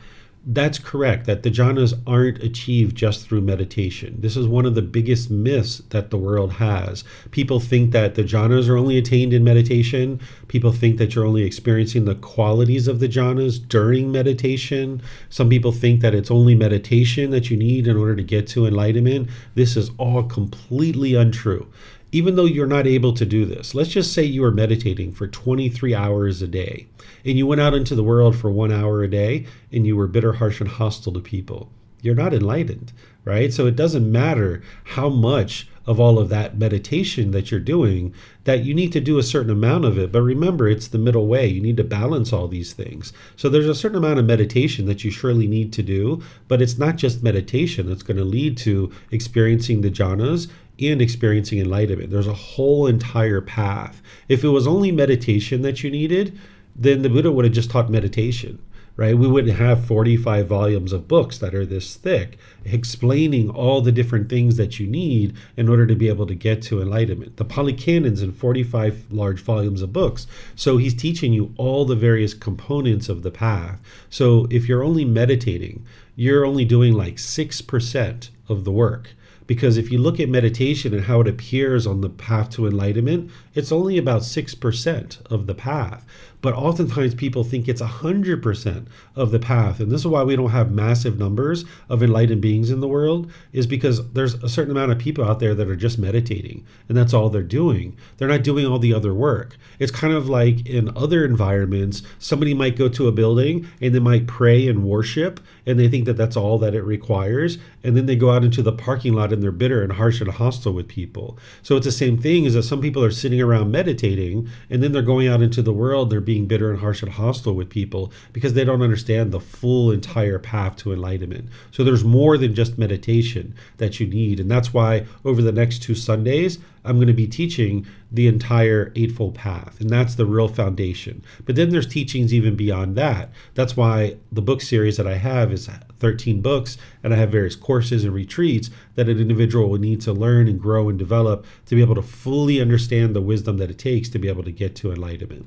That's correct, that the jhanas aren't achieved just through meditation. This is one of the biggest myths that the world has. People think that the jhanas are only attained in meditation. People think that you're only experiencing the qualities of the jhanas during meditation. Some people think that it's only meditation that you need in order to get to enlightenment. This is all completely untrue. Even though you're not able to do this, let's just say you are meditating for 23 hours a day and you went out into the world for 1 hour a day and you were bitter, harsh, and hostile to people. You're not enlightened, right? So it doesn't matter how much of all of that meditation that you're doing, that you need to do a certain amount of it. But remember, it's the middle way. You need to balance all these things. So there's a certain amount of meditation that you surely need to do, but it's not just meditation that's going to lead to experiencing the jhanas and experiencing enlightenment. There's a whole entire path. If it was only meditation that you needed, then the Buddha would have just taught meditation, right? We wouldn't have 45 volumes of books that are this thick explaining all the different things that you need in order to be able to get to enlightenment. The Pali Canon's in 45 large volumes of books. So he's teaching you all the various components of the path. So if you're only meditating, you're only doing like 6% of the work. Because if you look at meditation and how it appears on the path to enlightenment, it's only about 6% of the path. But oftentimes people think it's 100% of the path. And this is why we don't have massive numbers of enlightened beings in the world, is because there's a certain amount of people out there that are just meditating, and that's all they're doing. They're not doing all the other work. It's kind of like in other environments, somebody might go to a building and they might pray and worship, and they think that that's all that it requires. And then they go out into the parking lot and they're bitter and harsh and hostile with people. So it's the same thing, is that some people are sitting around meditating, and then they're going out into the world, they're being bitter and harsh and hostile with people because they don't understand the full entire path to enlightenment. So there's more than just meditation that you need. And that's why over the next 2 Sundays, I'm going to be teaching the entire Eightfold Path, and that's the real foundation. But then there's teachings even beyond that. That's why the book series that I have is 13 books, and I have various courses and retreats that an individual will need to learn and grow and develop to be able to fully understand the wisdom that it takes to be able to get to enlightenment.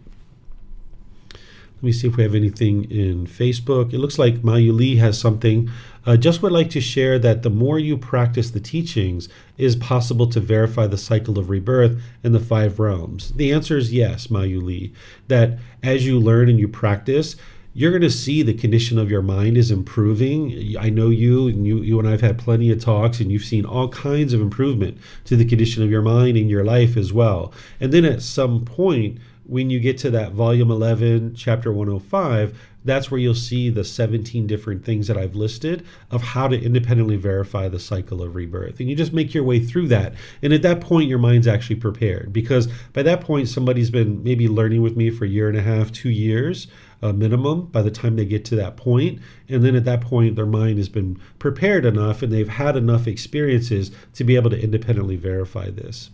Let me see if we have anything in Facebook. It looks like Mayu Lee has something. Just would like to share that the more you practice the teachings, it is possible to verify the cycle of rebirth in the 5 realms. The answer is yes, Mayu Lee. That as you learn and you practice, you're going to see the condition of your mind is improving. I know you and I have had plenty of talks, and you've seen all kinds of improvement to the condition of your mind in your life as well. And then at some point, when you get to that volume 11, chapter 105, that's where you'll see the 17 different things that I've listed of how to independently verify the cycle of rebirth. And you just make your way through that. And at that point, your mind's actually prepared, because by that point, somebody's been maybe learning with me for 1.5 to 2 years minimum by the time they get to that point. And then at that point, their mind has been prepared enough and they've had enough experiences to be able to independently verify this.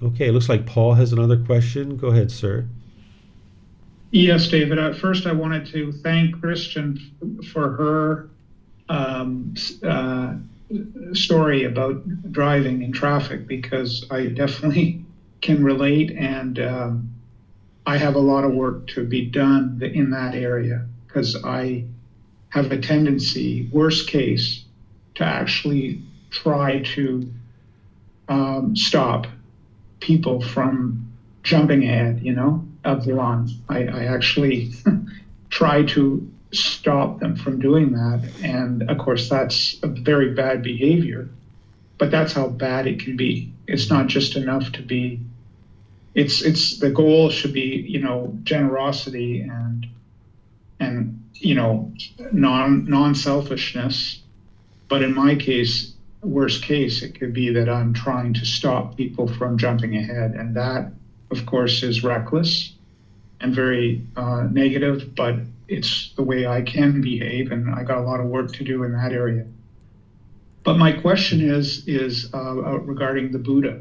Okay, it looks like Paul has another question. Go ahead, sir. Yes, David. First, I wanted to thank Christian for her story about driving in traffic, because I definitely can relate, and I have a lot of work to be done in that area, because I have a tendency, worst case, to actually try to stop people from jumping ahead, of the line. I actually try to stop them from doing that. And of course, that's a very bad behavior, but that's how bad it can be. It's not just enough to be, it's the goal should be, generosity and non-selfishness. But in my case, worst case, it could be that I'm trying to stop people from jumping ahead. And that, of course, is reckless and very negative, but it's the way I can behave, and I got a lot of work to do in that area. But my question is regarding the Buddha.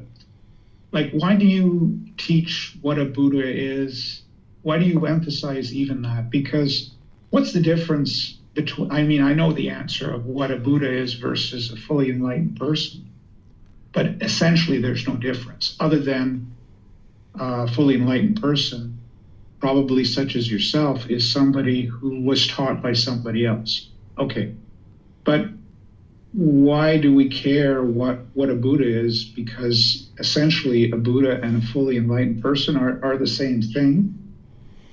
Like, why do you teach what a Buddha is? Why do you emphasize even that? Because what's the difference between, I know the answer of what a Buddha is versus a fully enlightened person, but essentially there's no difference other than a fully enlightened person, probably such as yourself, is somebody who was taught by somebody else. Okay, but why do we care what a Buddha is? Because essentially a Buddha and a fully enlightened person are the same thing.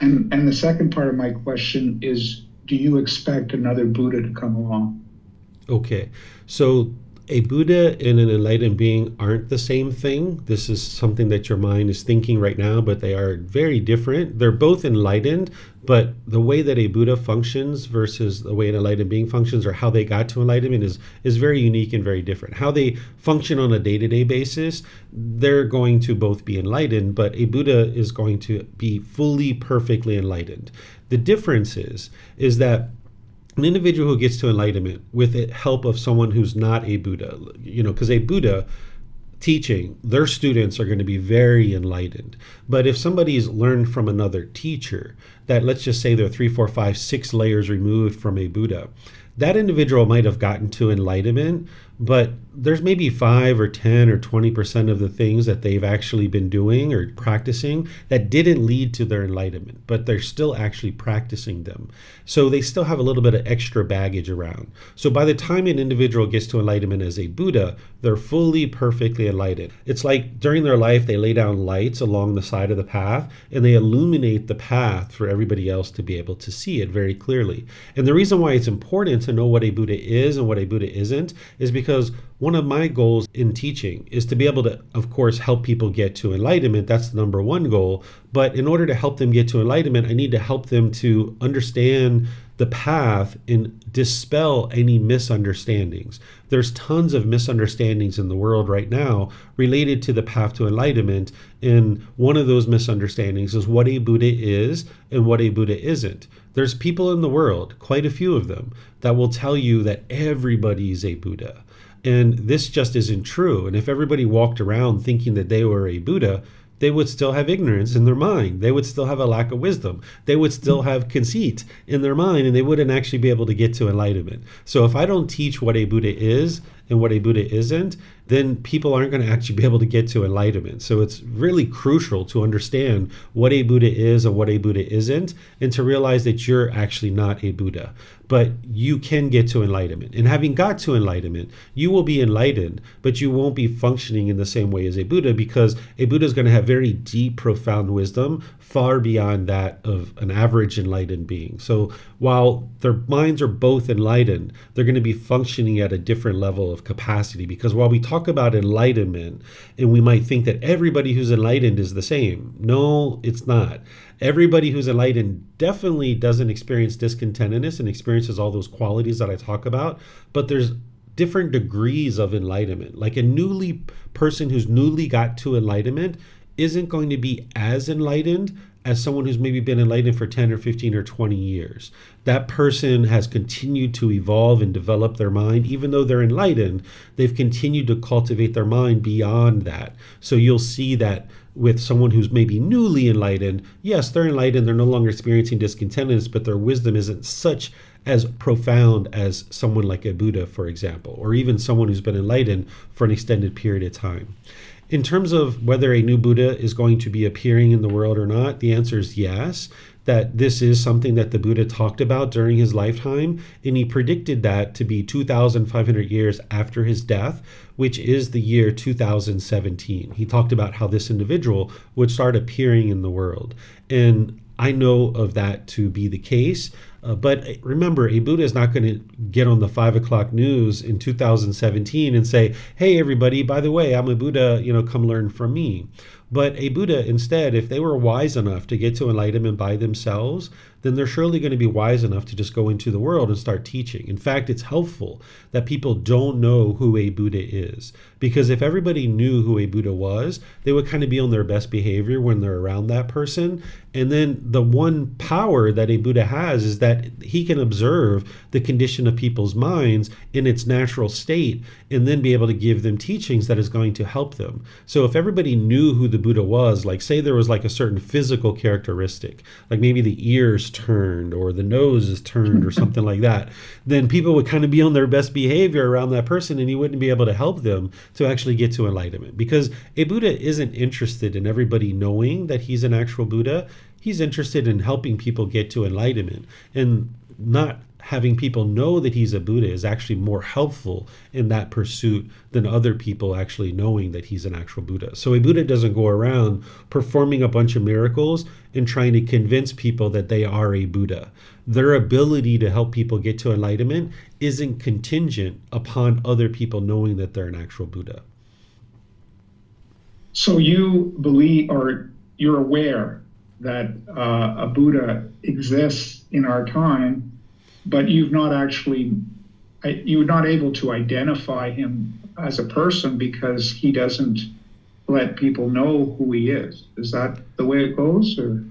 And the second part of my question is, do you expect another Buddha to come along? Okay, so a Buddha and an enlightened being aren't the same thing. This is something that your mind is thinking right now, but they are very different. They're both enlightened, but the way that a Buddha functions versus the way an enlightened being functions, or how they got to enlightenment, is very unique and very different. How they function on a day-to-day basis, they're going to both be enlightened, but a Buddha is going to be fully, perfectly enlightened. The difference is that an individual who gets to enlightenment with the help of someone who's not a Buddha, because a Buddha teaching, their students are going to be very enlightened. But if somebody's learned from another teacher, that let's just say they're 3, 4, 5, 6 layers removed from a Buddha, that individual might have gotten to enlightenment, but there's maybe 5 or 10 or 20% of the things that they've actually been doing or practicing that didn't lead to their enlightenment, but they're still actually practicing them. So they still have a little bit of extra baggage around. So by the time an individual gets to enlightenment as a Buddha, they're fully, perfectly enlightened. It's like during their life, they lay down lights along the side of the path and they illuminate the path for everybody else to be able to see it very clearly. And the reason why it's important to know what a Buddha is and what a Buddha isn't is because one of my goals in teaching is to be able to, of course, help people get to enlightenment. That's the number one goal. But in order to help them get to enlightenment, I need to help them to understand the path and dispel any misunderstandings. There's tons of misunderstandings in the world right now related to the path to enlightenment. And one of those misunderstandings is what a Buddha is and what a Buddha isn't. There's people in the world, quite a few of them, that will tell you that everybody's a Buddha. And this just isn't true. And if everybody walked around thinking that they were a Buddha, they would still have ignorance in their mind. They would still have a lack of wisdom. They would still have conceit in their mind, and they wouldn't actually be able to get to enlightenment. So if I don't teach what a Buddha is and what a Buddha isn't, then people aren't going to actually be able to get to enlightenment. So it's really crucial to understand what a Buddha is and what a Buddha isn't, and to realize that you're actually not a Buddha. But you can get to enlightenment. And having got to enlightenment, you will be enlightened, but you won't be functioning in the same way as a Buddha, because a Buddha is going to have very deep, profound wisdom, far beyond that of an average enlightened being. So while their minds are both enlightened, they're going to be functioning at a different level of capacity. Because while we talk about enlightenment, and we might think that everybody who's enlightened is the same. No, it's not. Everybody who's enlightened definitely doesn't experience discontentedness and experiences all those qualities that I talk about, but there's different degrees of enlightenment. Like a person who's newly got to enlightenment isn't going to be as enlightened as someone who's maybe been enlightened for 10 or 15 or 20 years. That person has continued to evolve and develop their mind. Even though they're enlightened, they've continued to cultivate their mind beyond that. So you'll see that with someone who's maybe newly enlightened, yes, they're enlightened, they're no longer experiencing discontentedness, but their wisdom isn't such as profound as someone like a Buddha, for example, or even someone who's been enlightened for an extended period of time. In terms of whether a new Buddha is going to be appearing in the world or not, the answer is yes, that this is something that the Buddha talked about during his lifetime, and he predicted that to be 2,500 years after his death, which is the year 2017. He talked about how this individual would start appearing in the world. And I know of that to be the case. But remember, a Buddha is not going to get on the 5 o'clock news in 2017 and say, hey, everybody, by the way, I'm a Buddha, come learn from me. But a Buddha, instead, if they were wise enough to get to enlightenment by themselves, then they're surely going to be wise enough to just go into the world and start teaching. In fact, it's helpful that people don't know who a Buddha is. Because if everybody knew who a Buddha was, they would kind of be on their best behavior when they're around that person. And then the one power that a Buddha has is that he can observe the condition of people's minds in its natural state and then be able to give them teachings that is going to help them. So if everybody knew who the Buddha was, like say there was like a certain physical characteristic, like maybe the ears turned or the nose is turned or something like that, then people would kind of be on their best behavior around that person, and he wouldn't be able to help them to actually get to enlightenment. Because a Buddha isn't interested in everybody knowing that he's an actual Buddha. He's interested in helping people get to enlightenment, and not having people know that he's a Buddha is actually more helpful in that pursuit than other people actually knowing that he's an actual Buddha. So a Buddha doesn't go around performing a bunch of miracles and trying to convince people that they are a Buddha. Their ability to help people get to enlightenment isn't contingent upon other people knowing that they're an actual Buddha. So you believe, or you're aware that a Buddha exists in our time, but you're not able to identify him as a person because he doesn't let people know who he is. Is that the way it goes? Or?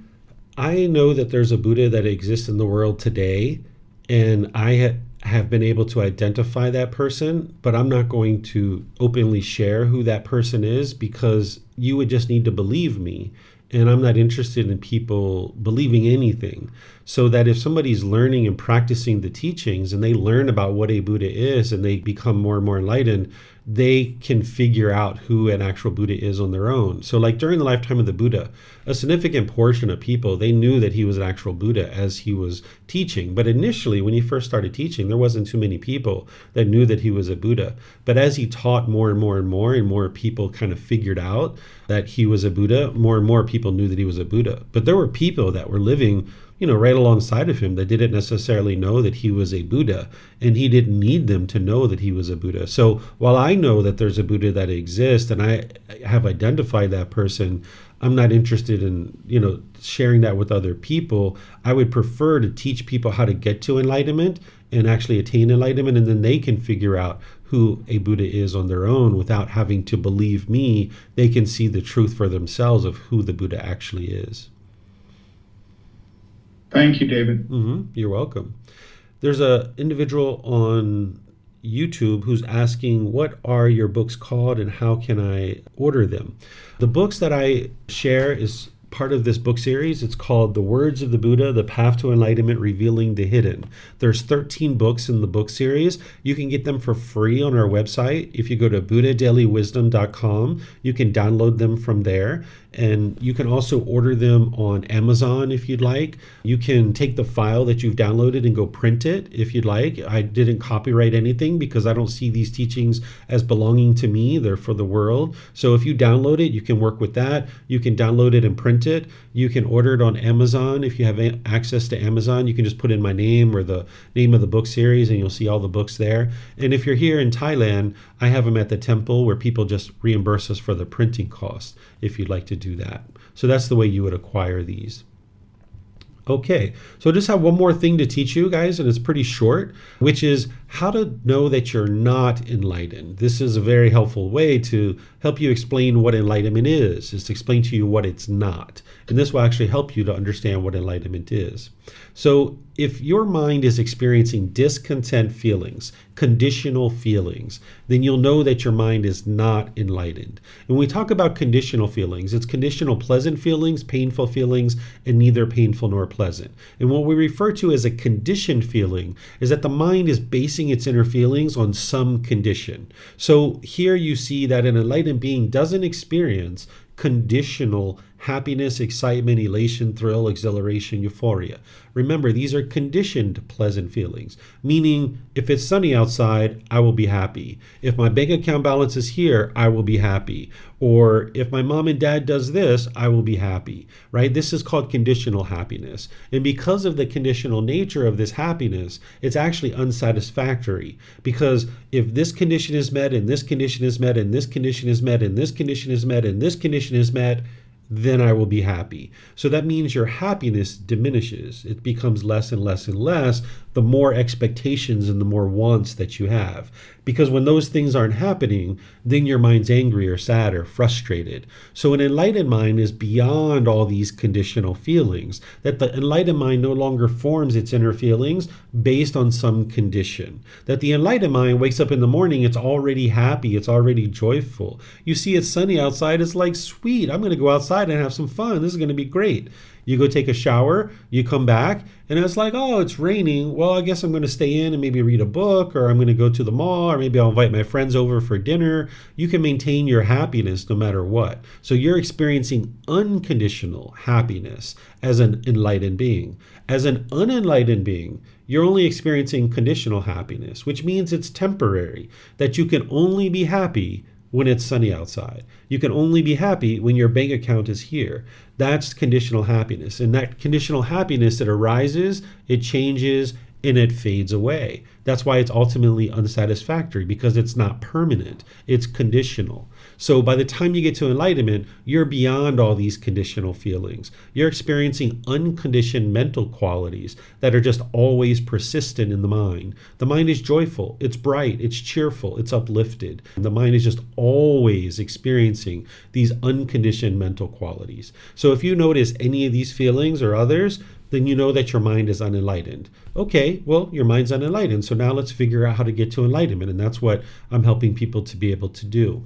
I know that there's a Buddha that exists in the world today, and I have been able to identify that person, but I'm not going to openly share who that person is, because you would just need to believe me. and I'm not interested in people believing anything. So that if somebody's learning and practicing the teachings and they learn about what a Buddha is and they become more and more enlightened, they can figure out who an actual Buddha is on their own. So like during the lifetime of the Buddha, a significant portion of people, they knew that he was an actual Buddha as he was teaching. But initially, when he first started teaching, there wasn't too many people that knew that he was a Buddha. But as he taught more and more and more, and more people kind of figured out that he was a Buddha, more and more people knew that he was a Buddha. But there were people that were living right alongside of him that didn't necessarily know that he was a Buddha, and he didn't need them to know that he was a Buddha. So while I know that there's a Buddha that exists and I have identified that person, I'm not interested in, sharing that with other people. I would prefer to teach people how to get to enlightenment and actually attain enlightenment, and then they can figure out who a Buddha is on their own without having to believe me. They can see the truth for themselves of who the Buddha actually is. Thank you, David. You're welcome. There's an individual on YouTube who's asking, what are your books called and how can I order them? The books that I share is part of this book series. It's called The Words of the Buddha, The Path to Enlightenment, Revealing the Hidden. There's 13 books in the book series. You can get them for free on our website. If you go to buddhadailywisdom.com, you can download them from there. And you can also order them on Amazon if you'd like. You can take the file that you've downloaded and go print it if you'd like. I didn't copyright anything because I don't see these teachings as belonging to me. They're for the world. So if you download it, you can work with that. You can download it and print it. You can order it on Amazon. If you have access to Amazon, you can just put in my name or the name of the book series and you'll see all the books there. And if you're here in Thailand, I have them at the temple where people just reimburse us for the printing cost if you'd like to do that. So that's the way you would acquire these. Okay, so I just have one more thing to teach you guys, and it's pretty short, which is how to know that you're not enlightened. This is a very helpful way to help you explain what enlightenment is to explain to you what it's not. And this will actually help you to understand what enlightenment is. So if your mind is experiencing discontent feelings, conditional feelings, then you'll know that your mind is not enlightened. And when we talk about conditional feelings, it's conditional pleasant feelings, painful feelings, and neither painful nor pleasant. And what we refer to as a conditioned feeling is that the mind is basing its inner feelings on some condition. So here you see that an enlightened being doesn't experience conditional happiness, excitement, elation, thrill, exhilaration, euphoria. Remember, these are conditioned pleasant feelings, meaning if it's sunny outside, I will be happy. If my bank account balance is here, I will be happy. Or if my mom and dad does this, I will be happy, right? This is called conditional happiness. And because of the conditional nature of this happiness, it's actually unsatisfactory, because if this condition is met and this condition is met and this condition is met and this condition is met and this condition is met, then I will be happy. So that means your happiness diminishes. It becomes less and less and less the more expectations and the more wants that you have. Because when those things aren't happening, then your mind's angry or sad or frustrated. So an enlightened mind is beyond all these conditional feelings, that the enlightened mind no longer forms its inner feelings based on some condition. That the enlightened mind wakes up in the morning, it's already happy, it's already joyful. You see it's sunny outside, it's like, sweet, I'm going to go outside and have some fun. This is going to be great. You go take a shower, you come back, and it's like, oh, it's raining. Well, I guess I'm going to stay in and maybe read a book, or I'm going to go to the mall, or maybe I'll invite my friends over for dinner. You can maintain your happiness no matter what. So you're experiencing unconditional happiness as an enlightened being. As an unenlightened being, you're only experiencing conditional happiness, which means it's temporary, that you can only be happy when it's sunny outside. You can only be happy when your bank account is here. That's conditional happiness. And that conditional happiness that arises, it changes, and it fades away. That's why it's ultimately unsatisfactory, because it's not permanent. It's conditional. So by the time you get to enlightenment, you're beyond all these conditional feelings. You're experiencing unconditioned mental qualities that are just always persistent in the mind. The mind is joyful, it's bright, it's cheerful, it's uplifted. The mind is just always experiencing these unconditioned mental qualities. So if you notice any of these feelings or others, then you know that your mind is unenlightened. Okay, well, your mind's unenlightened, so now let's figure out how to get to enlightenment, and that's what I'm helping people to be able to do.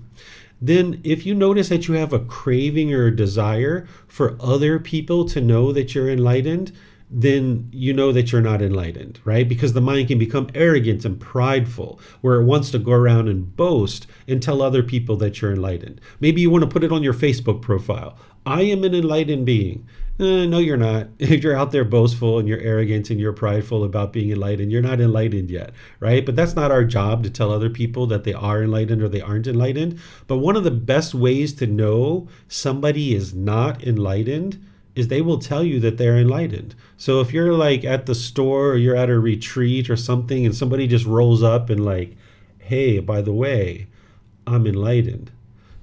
then if you notice that you have a craving or a desire for other people to know that you're enlightened, then you know that you're not enlightened, right? Because the mind can become arrogant and prideful, where it wants to go around and boast and tell other people that you're enlightened. Maybe you want to put it on your Facebook profile. I am an enlightened being. No, you're not. If you're out there boastful and you're arrogant and you're prideful about being enlightened, you're not enlightened yet, right? But that's not our job to tell other people that they are enlightened or they aren't enlightened. But one of the best ways to know somebody is not enlightened is they will tell you that they're enlightened. So if you're like at the store or you're at a retreat or something and somebody just rolls up and like, hey, by the way, I'm enlightened,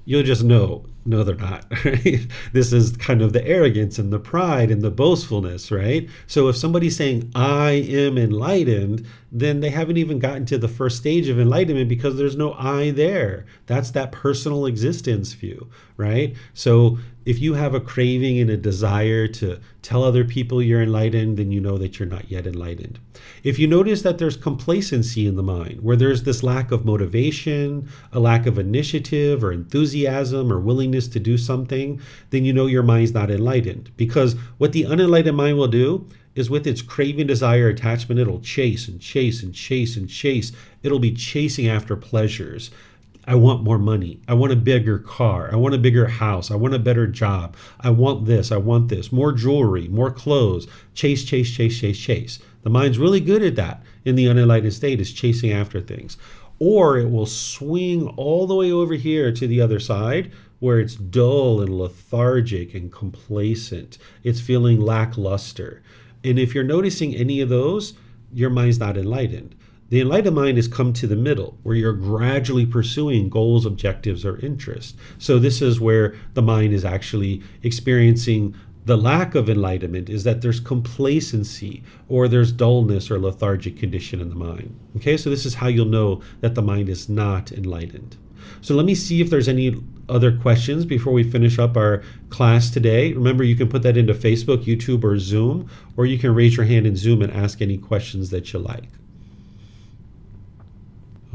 you'll just know, no, they're not. Right? This is kind of the arrogance and the pride and the boastfulness, right? So if somebody's saying, I am enlightened, then they haven't even gotten to the first stage of enlightenment because there's no I there. That's that personal existence view, right? So if you have a craving and a desire to tell other people you're enlightened, then you know that you're not yet enlightened. If you notice that there's complacency in the mind, where there's this lack of motivation, a lack of initiative or enthusiasm or willingness to do something, then you know your mind's not enlightened. Because what the unenlightened mind will do is with its craving, desire, attachment, it'll chase and chase and chase and chase. It'll be chasing after pleasures. I want more money. I want a bigger car. I want a bigger house. I want a better job. I want this. I want this. More jewelry, more clothes. Chase, chase, chase, chase, chase. The mind's really good at that in the unenlightened state, is chasing after things. Or it will swing all the way over here to the other side where it's dull and lethargic and complacent. It's feeling lackluster. And if you're noticing any of those, your mind's not enlightened. The enlightened mind has come to the middle, where you're gradually pursuing goals, objectives, or interests. So this is where the mind is actually experiencing the lack of enlightenment, is that there's complacency or there's dullness or lethargic condition in the mind. Okay, so this is how you'll know that the mind is not enlightened. So let me see if there's any other questions before we finish up our class today. Remember, you can put that into Facebook, YouTube, or Zoom, or you can raise your hand in Zoom and ask any questions that you like.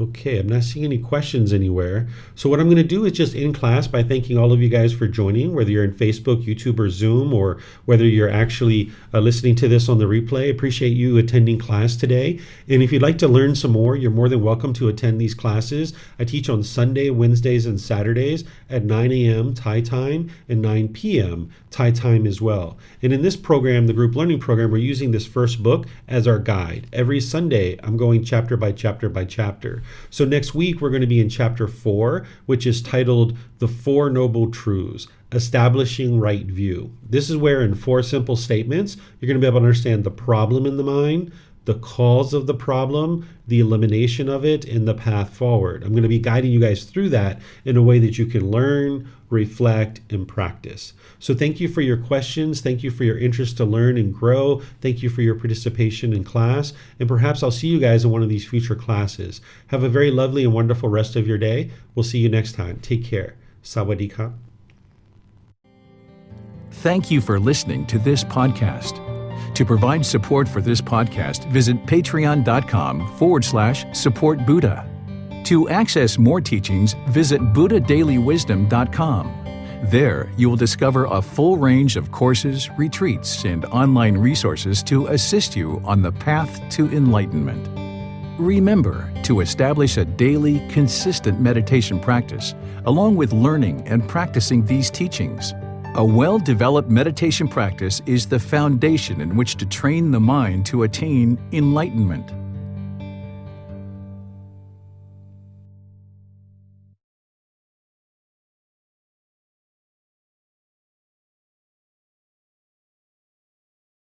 Okay, I'm not seeing any questions anywhere. So what I'm going to do is just end class by thanking all of you guys for joining, whether you're in Facebook, YouTube, or Zoom, or whether you're actually listening to this on the replay. I appreciate you attending class today. And if you'd like to learn some more, you're more than welcome to attend these classes. I teach on Sunday, Wednesdays, and Saturdays at 9 a.m. Thai time and 9 p.m. Thai time as well. And in this program, the group learning program, we're using this first book as our guide. Every Sunday, I'm going chapter by chapter by chapter. So next week, we're going to be in chapter 4, which is titled The Four Noble Truths, Establishing Right View. This is where in 4 simple statements, you're going to be able to understand the problem in the mind, the cause of the problem, the elimination of it, and the path forward. I'm going to be guiding you guys through that in a way that you can learn, reflect, and practice. So thank you for your questions. Thank you for your interest to learn and grow. Thank you for your participation in class. And perhaps I'll see you guys in one of these future classes. Have a very lovely and wonderful rest of your day. We'll see you next time. Take care. Sawadee ka. Thank you for listening to this podcast. To provide support for this podcast, visit patreon.com/support Buddha. To access more teachings, visit buddhadailywisdom.com. There, you will discover a full range of courses, retreats, and online resources to assist you on the path to enlightenment. Remember to establish a daily, consistent meditation practice, along with learning and practicing these teachings. A well-developed meditation practice is the foundation in which to train the mind to attain enlightenment.